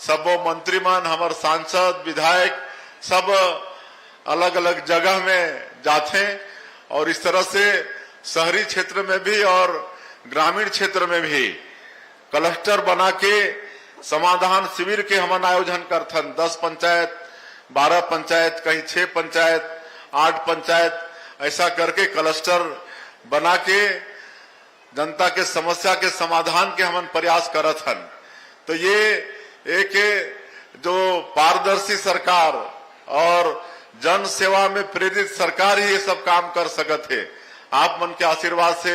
सबो मंत्रीमन, हमार सांसद, विधायक सब अलग अलग जगह में जाते और इस तरह से शहरी क्षेत्र में भी और ग्रामीण क्षेत्र में भी क्लस्टर बना के समाधान शिविर के हमन आयोजन करथन। 10 पंचायत, 12 पंचायत, कहीं 6 पंचायत, 8 पंचायत, ऐसा करके क्लस्टर बना के जनता के समस्या के समाधान के हमन प्रयास करत हन। तो ये एक जो पारदर्शी सरकार और जन सेवा में प्रेरित सरकार ही ये सब काम कर सकत है। आप मन के आशीर्वाद से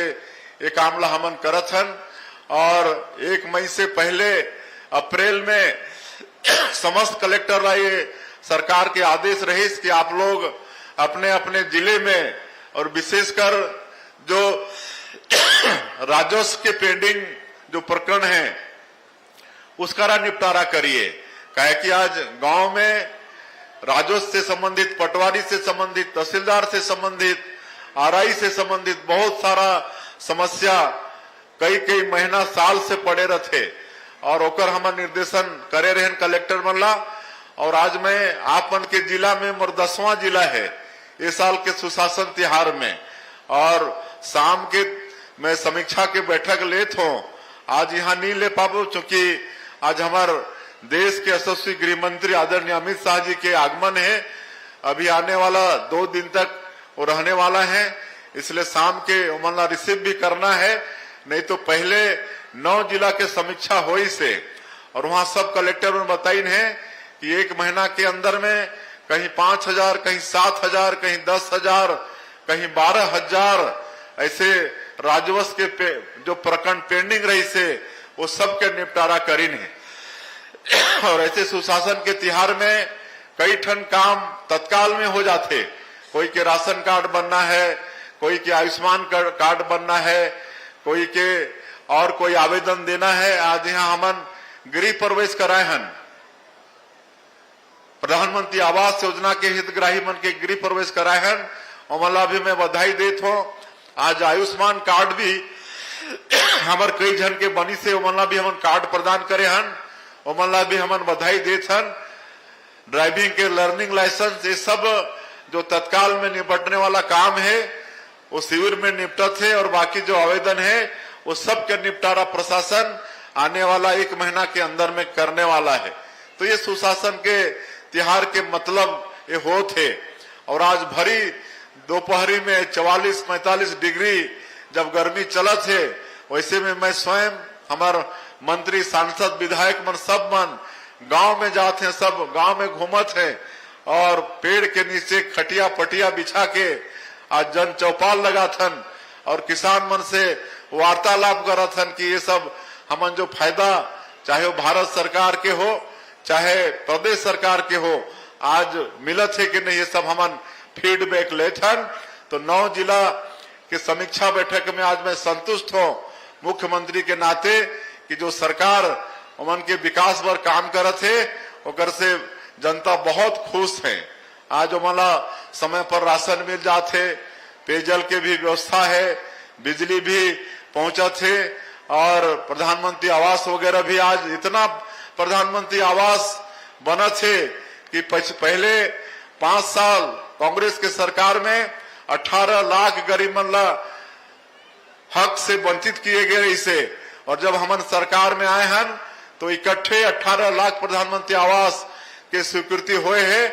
ये काम ला हमन करत हन और 1 मई से पहले अप्रैल में समस्त कलेक्टर ला ये सरकार के आदेश रहे कि आप लोग अपने अपने जिले में और विशेषकर जो राजस्व के पेंडिंग जो प्रकरण है उसका निपटारा करिए। काहे कि आज गांव में राजस्व से संबंधित, पटवारी से संबंधित, तहसीलदार से संबंधित, आरआई से संबंधित बहुत सारा समस्या कई महीना साल से पड़े रहते और ओकर हम निर्देशन करे रहे कलेक्टर मन ला। और आज मैं आप मन के जिला में मोर 10वां जिला है इस साल के सुशासन तिहार में, और शाम के मैं समीक्षा के बैठक लेत हूँ। आज यहाँ नहीं ले पाबो चूंकि आज हमार देश के यशस्वी गृह मंत्री आदरणीय अमित शाह जी के आगमन है। अभी आने वाला 2 दिन तक वो रहने वाला है, इसलिए शाम के उमरला रिसीव भी करना है। नहीं तो पहले 9 जिला के समीक्षा हुई से और वहां सब कलेक्टर ने बताई है कि 1 महीना के अंदर में कहीं 5,000, कहीं 7,000, कहीं 10,000, कहीं 12,000 ऐसे राजस्व के जो प्रकरण पेंडिंग रही से वो सब के निपटारा करीन है। और ऐसे सुशासन के तिहार में कई ठन काम तत्काल में हो जाते। कोई के राशन कार्ड बनना है, कोई के आयुष्मान कार्ड बनना है, कोई के और कोई आवेदन देना है। आज यहाँ हमन गृह प्रवेश कराए हन, प्रधानमंत्री आवास योजना के हितग्राही मन के गृह प्रवेश कराए हन। ओमला भी मैं बधाई देत हूँ। आज आयुष्मान कार्ड भी हमार कई जन के बनी से ओमला भी हमन कार्ड प्रदान करे हन, ओमला भी हमन बधाई देत हन। ड्राइविंग के लर्निंग लाइसेंस ये सब जो तत्काल में निपटने वाला काम है वो शिविर में निपटत है और बाकी जो आवेदन है वो सब के निपटारा प्रशासन आने वाला 1 महीना के अंदर में करने वाला है। तो ये सुशासन के तिहार के मतलब ये होत है। और आज भरी दोपहरी में 44-45 डिग्री जब गर्मी चलत है, वैसे में मैं स्वयं हमार मंत्री, सांसद, विधायक मन सब मन गांव में जाते हैं, सब गांव में घूमत है और पेड़ के नीचे खटिया पटिया बिछा के आज जन चौपाल लगाथन और किसान मन से वार्तालाप करथन कि ये सब हमन जो फायदा चाहे वो भारत सरकार के हो चाहे प्रदेश सरकार के हो आज मिलत है कि नहीं, ये सब हमन फीडबैक लेथन। तो 9 जिला के समीक्षा बैठक में आज मैं संतुष्ट हूँ मुख्यमंत्री के नाते कि जो सरकार उमन के विकास पर काम करत है ओकर से जनता बहुत खुश है। आज उमला समय पर राशन मिल जाते, पेयजल के भी व्यवस्था है, बिजली भी पहुंचत है और प्रधानमंत्री आवास वगैरह भी आज इतना प्रधानमंत्री आवास बनत है कि पहले 5 साल कांग्रेस के सरकार में 18 लाख गरीब मन ला हक से वंचित किए गए इसे, और जब हमन सरकार में आए हैं तो इकट्ठे 18 लाख प्रधानमंत्री आवास के स्वीकृति हुए है।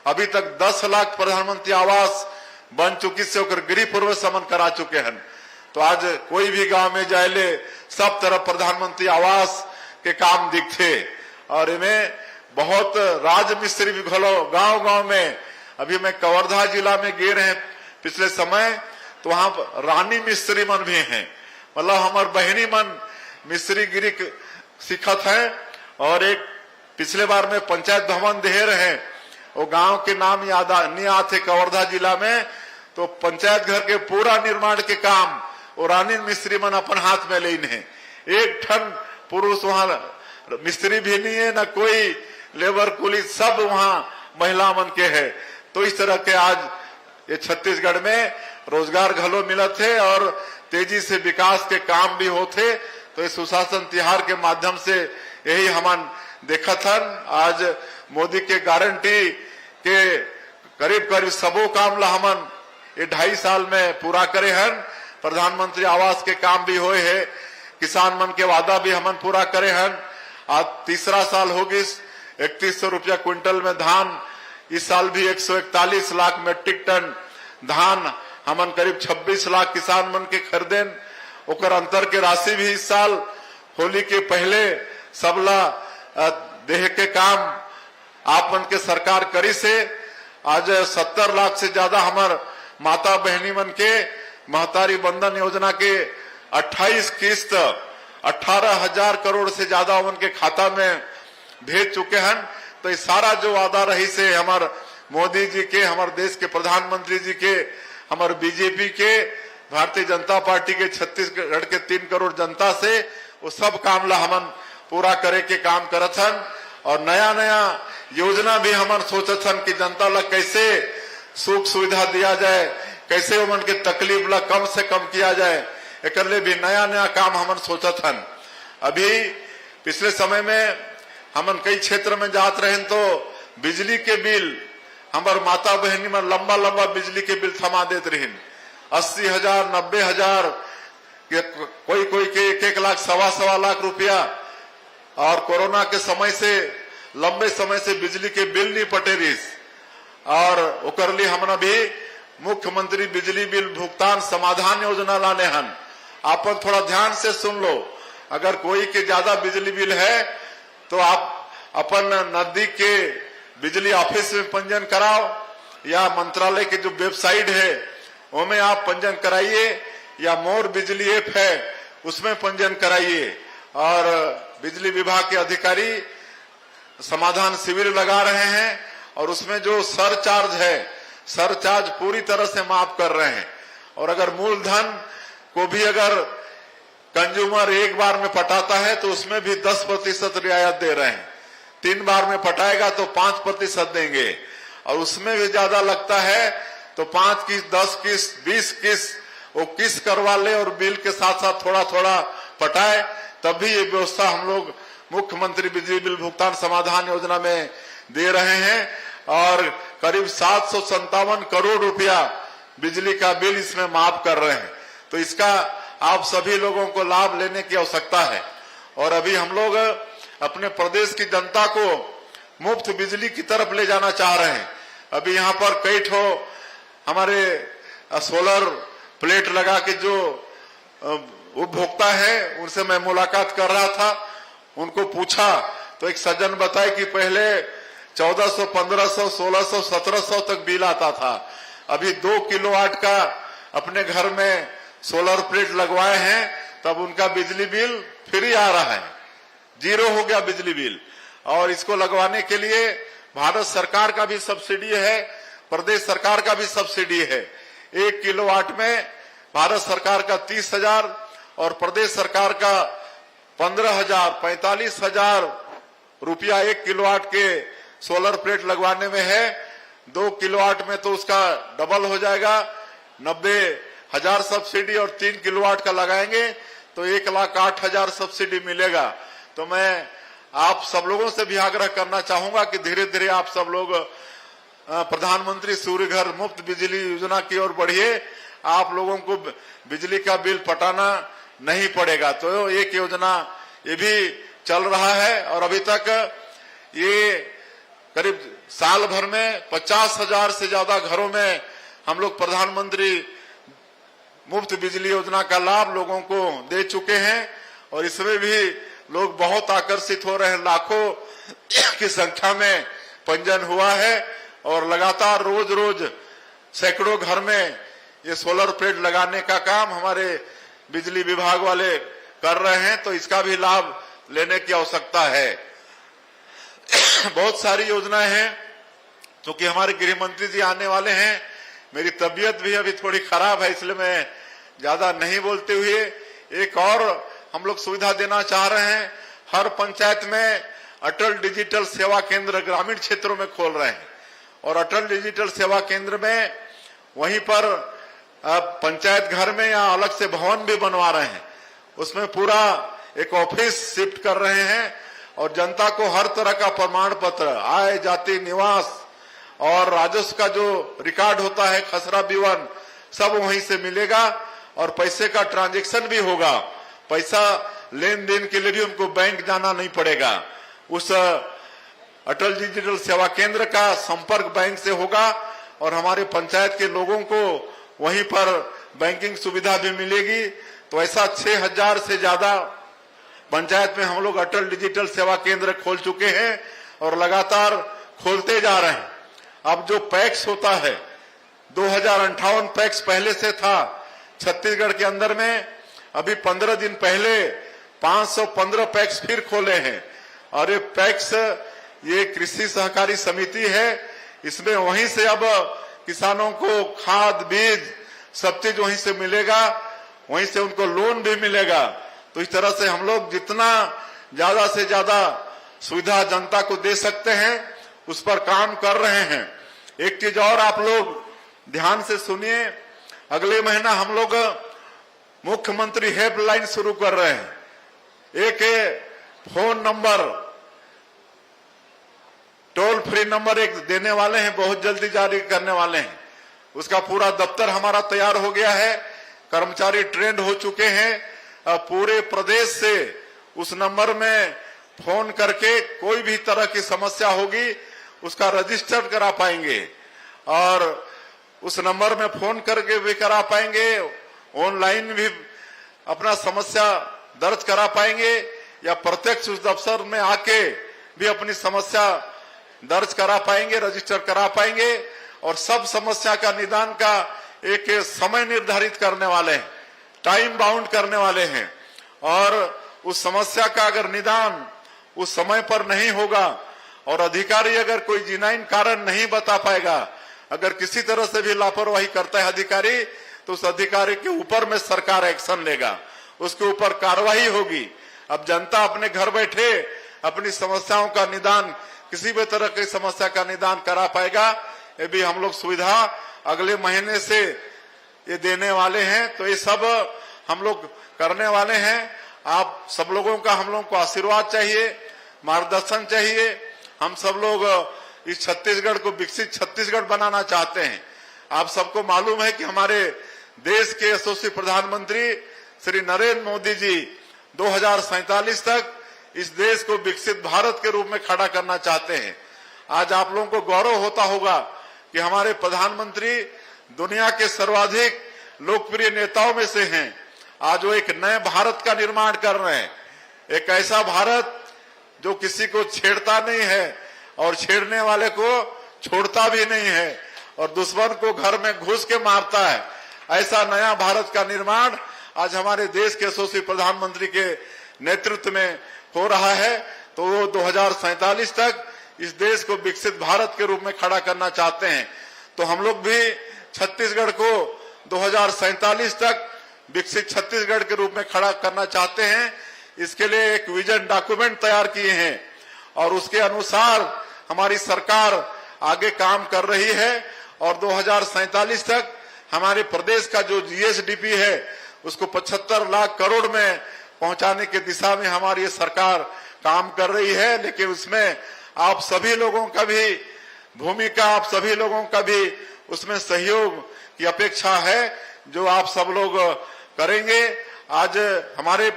अभी तक 10 लाख प्रधानमंत्री आवास बन चुकी से गृह प्रवेश हमन करा चुके हैं। तो आज कोई भी गांव में जाए सब तरफ प्रधानमंत्री आवास के काम दिखते और इनमें बहुत राज मिस्त्री भी घलो गांव गांव में। अभी मैं कवर्धा जिला में गए रहे पिछले समय तो वहां रानी मिस्त्री मन भी हैं, मतलब हमार बहनी मन मिस्त्री गिरी सिखत है। और एक पिछले बार में पंचायत भवन दे रहे, वो गांव के नाम याद नहीं आते कवर्धा जिला में, तो पंचायत घर के पूरा निर्माण के काम वो रानी मिस्त्री मन अपन हाथ में लेन है। एक ठन पुरुष वहां मिस्त्री भी नहीं है, न कोई लेबर कुली, सब वहां महिला मन के है। तो इस तरह के आज ये छत्तीसगढ़ में रोजगार घलो मिलत है और तेजी से विकास के काम भी होते। तो इस सुशासन तिहार के माध्यम से यही हमन देखत हन। आज मोदी के गारंटी के करीब करीब सबो काम ला हमन ये 2.5 साल में पूरा करे हन। प्रधानमंत्री आवास के काम भी होए है, किसान मन के वादा भी हमन पूरा करे हन। आज 3रा साल होगी, 3100 रुपया क्विंटल में धान, इस साल भी 141 लाख मेट्रिक टन धान हमन करीब 26 लाख किसान मन के खरीदेन। ओकर अंतर के राशि भी इस साल होली के पहले सबला देह के काम आप मन के सरकार करी से आज 70 लाख से ज्यादा हमार माता बहनी मन के महतारी बंधन योजना के 28 किस्त 18,000 करोड़ से ज्यादा उनके खाता में भेज चुके हैं। तो ये सारा जो वादा रही से हमार मोदी जी के, हमारे देश के प्रधानमंत्री जी के, हमारे बीजेपी के, भारतीय जनता पार्टी के छत्तीसगढ़ के 3 करोड़ जनता से वो सब काम ला हमन पूरा करे के काम करत हन। और नया नया योजना भी हमन सोचत हन कि जनता ला कैसे सुख सुविधा दिया जाए, कैसे उमन के तकलीफ ला कम से कम किया जाए, एक भी नया नया काम हमन सोचत हन। अभी पिछले समय में हमन कई क्षेत्र में जात रहे तो बिजली के बिल हमार माता बहनी में लंबा लंबा बिजली के बिल थमा देते रही, 80,000 90,000 कोई कोई के 1 लाख 1.25 लाख रुपया। और कोरोना के समय से लंबे समय से बिजली के बिल नहीं पटे रही और ओकर लिए हमन अभी मुख्यमंत्री बिजली बिल भुगतान समाधान योजना लाने हन। आप थोड़ा ध्यान से सुन लो, अगर कोई के ज्यादा बिजली बिल है तो आप अपन नजदीक के बिजली ऑफिस में पंजीयन कराओ या मंत्रालय के जो वेबसाइट है उसमें आप पंजीयन कराइए या मोर बिजली ऐप है उसमें पंजीयन कराइए। और बिजली विभाग के अधिकारी समाधान शिविर लगा रहे हैं और उसमें जो सरचार्ज है सरचार्ज पूरी तरह से माफ कर रहे हैं। और अगर मूलधन को भी अगर कंज्यूमर एक बार में पटाता है तो उसमें भी 10% रियायत दे रहे हैं, 3 बार में पटाएगा तो 5% देंगे और उसमें भी ज्यादा लगता है तो 5 किस्त 10 किस्त 20 किस्त वो किस्त करवा ले और बिल के साथ साथ थोड़ा थोड़ा पटाए, तभी ये व्यवस्था हम लोग मुख्यमंत्री बिजली बिल भुगतान समाधान योजना में दे रहे हैं। और करीब 757 करोड़ रुपया बिजली का बिल इसमें माफ कर रहे हैं। तो इसका आप सभी लोगों को लाभ लेने की आवश्यकता है। और अभी हम लोग अपने प्रदेश की जनता को मुफ्त बिजली की तरफ ले जाना चाह रहे हैं। अभी यहाँ पर कई ठो हमारे सोलर प्लेट लगा के जो उपभोक्ता है उनसे मैं मुलाकात कर रहा था, उनको पूछा तो एक सज्जन बताए कि पहले 1400, 1500, 1600, 1700 तक बिल आता था। अभी 2 किलोवाट का अपने घर में सोलर प्लेट लगवाए हैं तब उनका बिजली बिल फ्री आ रहा है, 0 हो गया बिजली बिल। और इसको लगवाने के लिए भारत सरकार का भी सब्सिडी है, प्रदेश सरकार का भी सब्सिडी है। 1 किलोवाट में भारत सरकार का 30,000 और प्रदेश सरकार का 15,000 45,000 रुपया 1 किलोवाट के सोलर प्लेट लगवाने में है। 2 किलोवाट में तो उसका डबल हो जाएगा, 90,000 सब्सिडी और 3 किलोवाट का लगाएंगे तो 1,08,000 सब्सिडी मिलेगा। तो मैं आप सब लोगों से भी आग्रह करना चाहूंगा कि धीरे धीरे आप सब लोग प्रधानमंत्री सूर्य घर मुफ्त बिजली योजना की ओर बढ़िए, आप लोगों को बिजली का बिल पटाना नहीं पड़ेगा। तो एक योजना ये भी चल रहा है और अभी तक ये करीब साल भर में 50,000 से ज्यादा घरों में हम लोग प्रधानमंत्री मुफ्त बिजली योजना का लाभ लोगों को दे चुके हैं और इसमें भी लोग बहुत आकर्षित हो रहे हैं। लाखों की संख्या में पंजीयन हुआ है और लगातार रोज रोज सैकड़ों घर में ये सोलर प्लेट लगाने का काम हमारे बिजली विभाग वाले कर रहे हैं। तो इसका भी लाभ लेने की आवश्यकता है। बहुत सारी योजनाएं हैं क्योंकि हमारे गृह मंत्री जी आने वाले हैं। मेरी तबीयत भी अभी थोड़ी खराब है इसलिए मैं ज्यादा नहीं बोलते हुए एक और हम लोग सुविधा देना चाह रहे हैं। हर पंचायत में अटल डिजिटल सेवा केंद्र ग्रामीण क्षेत्रों में खोल रहे हैं और अटल डिजिटल सेवा केंद्र में वहीं पर पंचायत घर में या अलग से भवन भी बनवा रहे हैं, उसमें पूरा एक ऑफिस शिफ्ट कर रहे हैं और जनता को हर तरह का प्रमाण पत्र, आय जाति निवास और राजस्व का जो रिकॉर्ड होता है, खसरा विवरण, सब वहीं से मिलेगा और पैसे का ट्रांजैक्शन भी होगा। पैसा लेन देन के लिए भी उनको बैंक जाना नहीं पड़ेगा। उस अटल डिजिटल सेवा केंद्र का संपर्क बैंक से होगा और हमारे पंचायत के लोगों को वहीं पर बैंकिंग सुविधा भी मिलेगी। तो ऐसा 6,000 से ज्यादा पंचायत में हम लोग अटल डिजिटल सेवा केंद्र खोल चुके हैं और लगातार खोलते जा रहे हैं। अब जो पैक्स होता है 2058 पैक्स पहले से था छत्तीसगढ़ के अंदर में, अभी 15 दिन पहले 515 पैक्स फिर खोले हैं। और ये पैक्स ये कृषि सहकारी समिति है, इसमें वहीं से अब किसानों को खाद बीज सब चीज वहीं से मिलेगा, वहीं से उनको लोन भी मिलेगा। तो इस तरह से हम लोग जितना ज्यादा से ज्यादा सुविधा जनता को दे सकते हैं उस पर काम कर रहे हैं। एक चीज और आप लोग ध्यान से सुनिए, अगले महीना हम लोग मुख्यमंत्री हेल्पलाइन शुरू कर रहे हैं। एक phone number, toll free number एक देने वाले हैं, बहुत जल्दी जारी करने वाले हैं। उसका पूरा दफ्तर हमारा तैयार हो गया है, कर्मचारी ट्रेंड हो चुके हैं। पूरे प्रदेश से उस नंबर में फोन करके कोई भी तरह की समस्या होगी उसका रजिस्टर करा पाएंगे और उस नंबर में फोन करके भी करा पाएंगे, ऑनलाइन भी अपना समस्या दर्ज करा पाएंगे या प्रत्यक्ष उस दफ्तर में आके भी अपनी समस्या दर्ज करा पाएंगे, रजिस्टर करा पाएंगे। और सब समस्या का निदान का एक समय निर्धारित करने वाले हैं, टाइम बाउंड करने वाले हैं। और उस समस्या का अगर निदान उस समय पर नहीं होगा और अधिकारी अगर कोई जिनाइन कारण नहीं बता पाएगा, अगर किसी तरह से भी लापरवाही करता है अधिकारी, तो उस अधिकारी के ऊपर में सरकार एक्शन लेगा, उसके ऊपर कार्रवाई होगी। अब जनता अपने घर बैठे अपनी समस्याओं का निदान, किसी भी तरह की समस्या का निदान करा पाएगा। ये भी हम लोग सुविधा अगले महीने से ये देने वाले हैं। तो ये सब हम लोग करने वाले हैं। आप सब लोगों का हम लोगों को आशीर्वाद चाहिए, मार्गदर्शन चाहिए। हम सब लोग इस छत्तीसगढ़ को विकसित छत्तीसगढ़ बनाना चाहते हैं। आप सबको मालूम है कि हमारे देश के यशस्वी प्रधानमंत्री श्री नरेंद्र मोदी जी 2047 तक इस देश को विकसित भारत के रूप में खड़ा करना चाहते हैं। आज आप लोगों को गौरव होता होगा कि हमारे प्रधानमंत्री दुनिया के सर्वाधिक लोकप्रिय नेताओं में से हैं। आज वो एक नए भारत का निर्माण कर रहे हैं, एक ऐसा भारत जो किसी को छेड़ता नहीं है और छेड़ने वाले को छोड़ता भी नहीं है और दुश्मन को घर में घुस के मारता है। ऐसा नया भारत का निर्माण आज हमारे देश के यशस्वी प्रधानमंत्री के नेतृत्व में हो रहा है। तो वो 2047 तक इस देश को विकसित भारत के रूप में खड़ा करना चाहते हैं। तो हम लोग भी छत्तीसगढ़ को 2047 तक विकसित छत्तीसगढ़ के रूप में खड़ा करना चाहते हैं। इसके लिए एक विजन डॉक्यूमेंट तैयार किए हैं और उसके अनुसार हमारी सरकार आगे काम कर रही है और 2047 तक हमारे प्रदेश का जो जीएसडीपी है उसको 75 लाख करोड़ में पहुंचाने की दिशा में हमारी ये सरकार काम कर रही है। लेकिन उसमें आप सभी लोगों का भी भूमिका, आप सभी लोगों का भी उसमें सहयोग की अपेक्षा है, जो आप सब लोग करेंगे। आज हमारे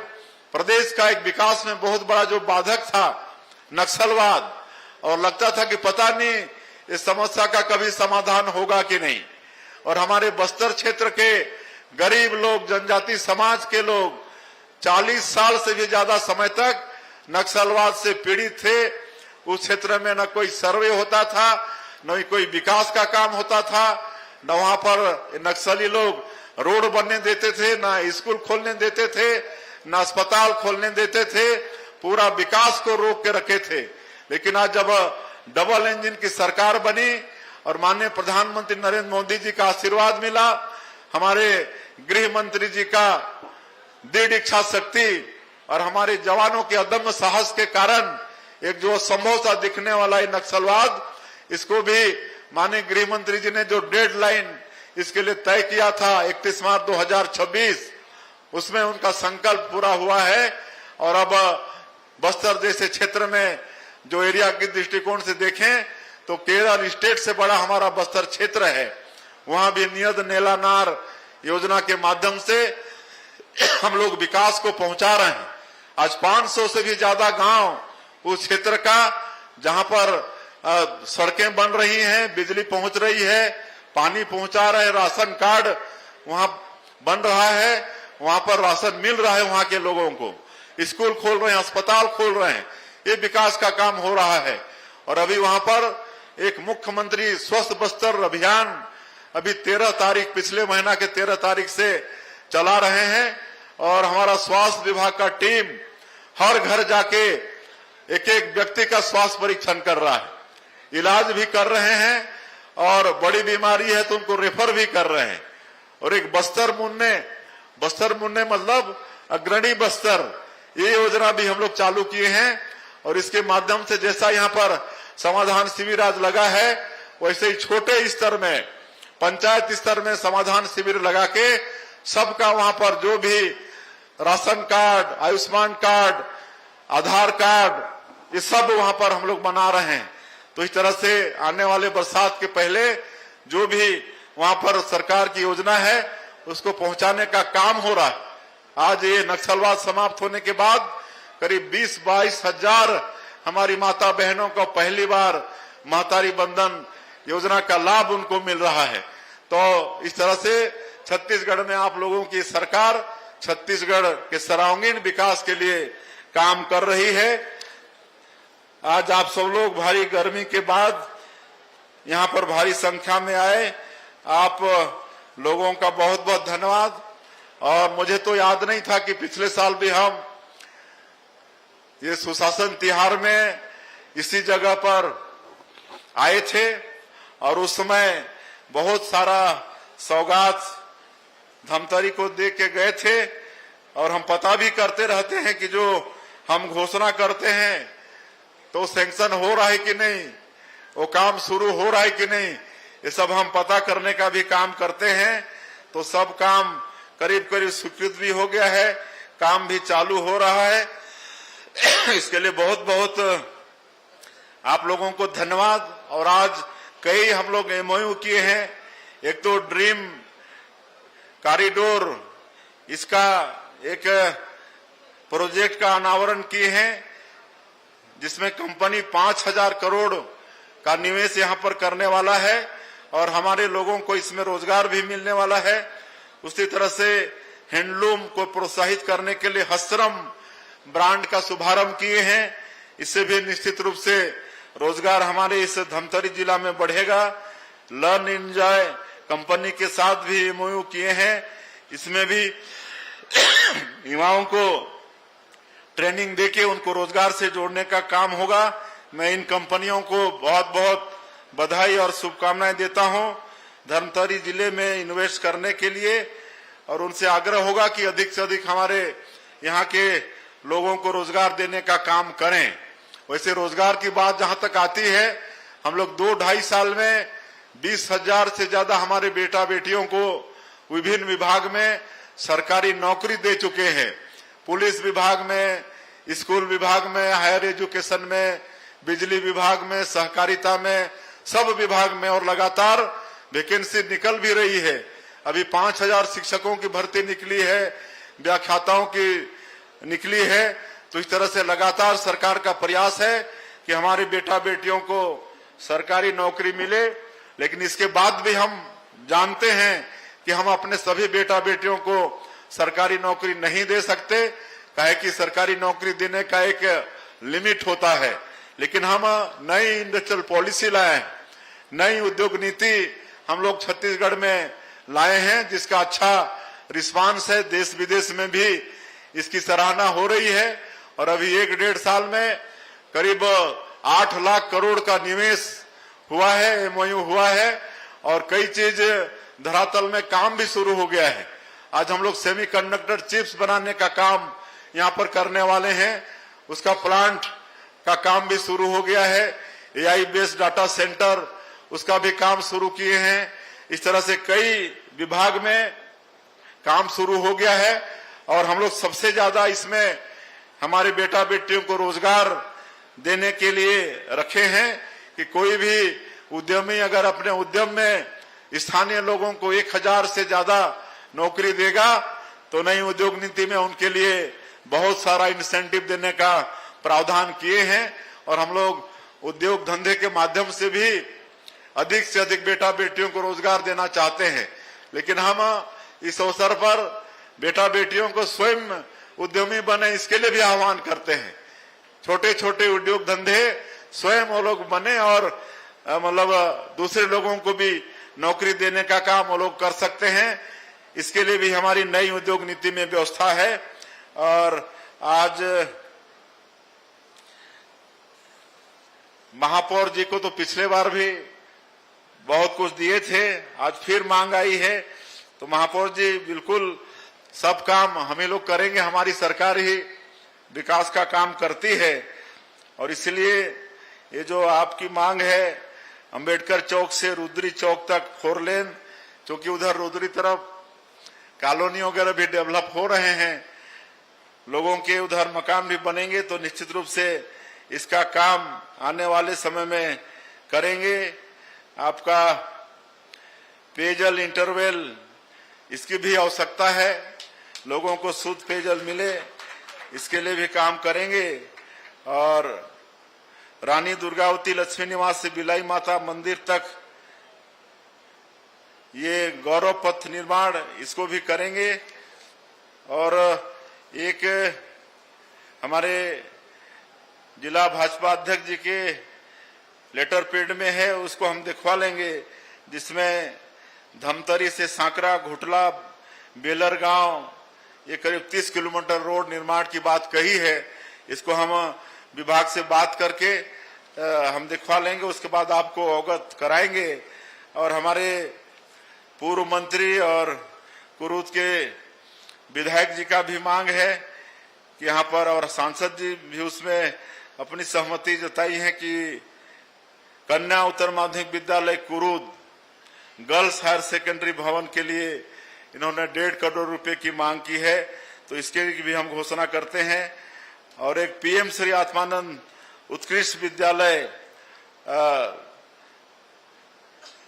प्रदेश का एक विकास में बहुत बड़ा जो बाधक था नक्सलवाद, और लगता था कि पता नहीं इस समस्या का कभी समाधान होगा कि नहीं। और हमारे बस्तर क्षेत्र के गरीब लोग, जनजाति समाज के लोग 40 साल से भी ज्यादा समय तक नक्सलवाद से पीड़ित थे। उस क्षेत्र में न कोई सर्वे होता था, न कोई विकास का काम होता था, न वहां पर नक्सली लोग रोड बनने देते थे, न स्कूल खोलने देते थे, न अस्पताल खोलने देते थे, पूरा विकास को रोक के रखे थे। लेकिन आज जब डबल इंजन की सरकार बनी और माननीय प्रधानमंत्री नरेंद्र मोदी जी का आशीर्वाद मिला, हमारे गृह मंत्री जी का दृढ़ इच्छा शक्ति और हमारे जवानों के अदम्य साहस के कारण एक जो संभव सा दिखने वाला है नक्सलवाद, इसको भी माननीय गृह मंत्री जी ने जो डेडलाइन इसके लिए तय किया था 31 मार्च 2026, उसमें उनका संकल्प पूरा हुआ है। और अब बस्तर जैसे क्षेत्र में जो एरिया के दृष्टिकोण से देखें तो केरल स्टेट से बड़ा हमारा बस्तर क्षेत्र है। वहां भी नियत नेला नार योजना के माध्यम से हम लोग विकास को पहुंचा रहे हैं। आज 500 से भी ज्यादा गांव उस क्षेत्र का, जहां पर सड़कें बन रही हैं, बिजली पहुंच रही है, पानी पहुंचा रहे, राशन कार्ड वहां बन रहा है, वहां पर राशन मिल रहा है वहां के लोगों को। स्कूल खोल रहे हैं, अस्पताल खोल रहे हैं, ये विकास का काम हो रहा है। और अभी वहां पर एक मुख्यमंत्री स्वस्थ बस्तर अभियान अभी 13 तारीख, पिछले महीना के 13 तारीख से चला रहे हैं और हमारा स्वास्थ्य विभाग का टीम हर घर जाके एक एक व्यक्ति का स्वास्थ्य परीक्षण कर रहा है, इलाज भी कर रहे हैं और बड़ी बीमारी है तो उनको रेफर भी कर रहे हैं। और एक बस्तर मुन्ने मतलब अग्रणी बस्तर, ये योजना भी हम लोग चालू किए हैं। और इसके माध्यम से जैसा यहाँ पर समाधान शिविर आज लगा है, वैसे ही छोटे स्तर में, पंचायत स्तर में समाधान शिविर लगा के सबका वहां पर जो भी राशन कार्ड, आयुष्मान कार्ड, आधार कार्ड, ये सब वहां पर हम लोग बना रहे हैं। तो इस तरह से आने वाले बरसात के पहले जो भी वहां पर सरकार की योजना है उसको पहुंचाने का काम हो रहा है। आज ये नक्सलवाद समाप्त होने के बाद करीब 20-22 हजार हमारी माता बहनों को पहली बार महतारी बंधन योजना का लाभ उनको मिल रहा है। तो इस तरह से छत्तीसगढ़ में आप लोगों की सरकार छत्तीसगढ़ के सर्वांगीण विकास के लिए काम कर रही है। आज आप सब लोग भारी गर्मी के बाद यहाँ पर भारी संख्या में आए, आप लोगों का बहुत बहुत धन्यवाद। और मुझे तो याद नहीं था कि पिछले साल भी हम ये सुशासन तिहार में इसी जगह पर आए थे और उस समय बहुत सारा सौगात धमतरी को दे के गए थे। और हम पता भी करते रहते हैं कि जो हम घोषणा करते हैं तो सैंक्शन हो रहा है कि नहीं, वो काम शुरू हो रहा है कि नहीं, ये सब हम पता करने का भी काम करते हैं। तो सब काम करीब करीब स्वीकृत भी हो गया है, काम भी चालू हो रहा है। इसके लिए बहुत बहुत आप लोगों को धन्यवाद। और आज कई हम लोग एमओयू किए हैं। एक तो ड्रीम कॉरिडोर, इसका एक प्रोजेक्ट का अनावरण किए हैं जिसमें कंपनी 5000 करोड़ का निवेश यहां पर करने वाला है और हमारे लोगों को इसमें रोजगार भी मिलने वाला है। उसी तरह से हैंडलूम को प्रोत्साहित करने के लिए हस्तरम ब्रांड का शुभारंभ किए हैं। इससे भी निश्चित रूप से रोजगार हमारे इस धमतरी जिला में बढ़ेगा। लर्न एंजॉय कंपनी के साथ भी एमओयू किए हैं, इसमें भी युवाओं को ट्रेनिंग देके उनको रोजगार से जोड़ने का काम होगा। मैं इन कंपनियों को बहुत बहुत बधाई और शुभकामनाएं देता हूं धमतरी जिले में इन्वेस्ट करने के लिए। और उनसे आग्रह होगा कि अधिक से अधिक हमारे यहाँ के लोगों को रोजगार देने का काम करें। वैसे रोजगार की बात जहां तक आती है, हम लोग 2-2.5 साल में 20,000 से ज्यादा हमारे बेटा बेटियों को विभिन्न विभाग में सरकारी नौकरी दे चुके हैं। पुलिस विभाग में, स्कूल विभाग में, हायर एजुकेशन में, बिजली विभाग में, सहकारिता में, सब विभाग में। और लगातार वैकेंसी निकल भी रही है। अभी 5000 शिक्षकों की भर्ती निकली है, व्याख्याताओं की निकली है। तो इस तरह से लगातार सरकार का प्रयास है कि हमारे बेटा बेटियों को सरकारी नौकरी मिले। लेकिन इसके बाद भी हम जानते हैं कि हम अपने सभी बेटा बेटियों को सरकारी नौकरी नहीं दे सकते, काहे कि सरकारी नौकरी देने का एक लिमिट होता है। लेकिन हम नई इंडस्ट्रियल पॉलिसी लाए हैं, नई उद्योग नीति हम लोग छत्तीसगढ़ में लाए हैं, जिसका अच्छा रिस्पांस है। देश विदेश में भी इसकी सराहना हो रही है। और अभी 1-1.5 साल में करीब 8 लाख करोड़ का निवेश हुआ है, एमओयू हुआ है और कई चीज धरातल में काम भी शुरू हो गया है। आज हम लोग सेमीकंडक्टर चिप्स बनाने का काम यहाँ पर करने वाले हैं, उसका प्लांट का काम भी शुरू हो गया है। एआई बेस्ड डाटा सेंटर, उसका भी काम शुरू किए हैं। इस तरह से कई विभाग में काम शुरू हो गया है। और हम लोग सबसे ज्यादा इसमें हमारे बेटा बेटियों को रोजगार देने के लिए रखे हैं कि कोई भी उद्यमी अगर अपने उद्यम में स्थानीय लोगों को 1000 से ज्यादा नौकरी देगा तो नई उद्योग नीति में उनके लिए बहुत सारा इंसेंटिव देने का प्रावधान किए हैं। और हम लोग उद्योग धंधे के माध्यम से भी अधिक से अधिक बेटा बेटियों को रोजगार देना चाहते हैं। लेकिन हम इस अवसर पर बेटा बेटियों को स्वयं उद्यमी बने, इसके लिए भी आह्वान करते हैं। छोटे छोटे उद्योग धंधे स्वयं वो लोग बने और मतलब दूसरे लोगों को भी नौकरी देने का काम वो लोग कर सकते हैं। इसके लिए भी हमारी नई उद्योग नीति में व्यवस्था है। और आज महापौर जी को तो पिछले बार भी बहुत कुछ दिए थे, आज फिर मांग आई है, तो महापौर जी बिल्कुल सब काम हम ही लोग करेंगे। हमारी सरकार ही विकास का काम करती है और इसलिए ये जो आपकी मांग है अंबेडकर चौक से रुद्री चौक तक 4 लेन, क्योंकि उधर रुद्री तरफ कॉलोनी वगैरह भी डेवलप हो रहे हैं, लोगों के उधर मकान भी बनेंगे, तो निश्चित रूप से इसका काम आने वाले समय में करेंगे। आपका पेयजल इंटरवेल, इसकी भी आवश्यकता है, लोगों को शुद्ध पेयजल मिले, इसके लिए भी काम करेंगे। और रानी दुर्गावती लक्ष्मी निवास से बिलाई माता मंदिर तक ये गौरव पथ निर्माण, इसको भी करेंगे। और एक हमारे जिला भाजपा अध्यक्ष जी के लेटर पेड में है, उसको हम दिखवा लेंगे, जिसमें धमतरी से सांकरा, घुटला, बेलर गांव, ये करीब 30 किलोमीटर रोड निर्माण की बात कही है। इसको हम विभाग से बात करके हम दिखवा लेंगे, उसके बाद आपको अवगत कराएंगे। और हमारे पूर्व मंत्री और कुरूद के विधायक जी का भी मांग है कि यहाँ पर, और सांसद जी भी उसमें अपनी सहमति जताई है कि कन्या उत्तर माध्यमिक विद्यालय कुरूद गर्ल्स हायर सेकेंडरी भवन के लिए इन्होंने 1.5 करोड़ रुपए की मांग की है, तो इसके भी हम घोषणा करते हैं। और एक पीएम श्री आत्मानंद उत्कृष्ट विद्यालय,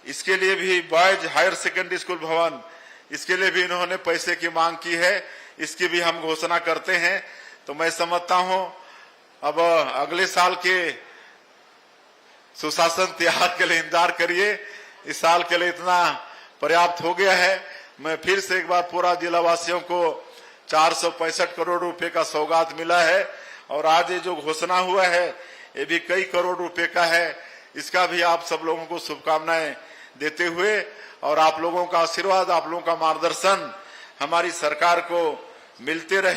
इसके लिए भी बॉयज हायर सेकेंडरी स्कूल भवन, इसके लिए भी इन्होंने पैसे की मांग की है, इसकी भी हम घोषणा करते हैं। तो मैं समझता हूं अब अगले साल के सुशासन त्योहार के लिए इंतजार करिए, इस साल के लिए इतना पर्याप्त हो गया है। मैं फिर से एक बार पूरा जिला वासियों को 465 करोड़ रुपए का सौगात मिला है, और आज ये जो घोषणा हुआ है ये भी कई करोड़ रुपए का है। इसका भी आप सब लोगों को शुभकामनाएं देते हुए, और आप लोगों का आशीर्वाद, आप लोगों का मार्गदर्शन हमारी सरकार को मिलते रहे।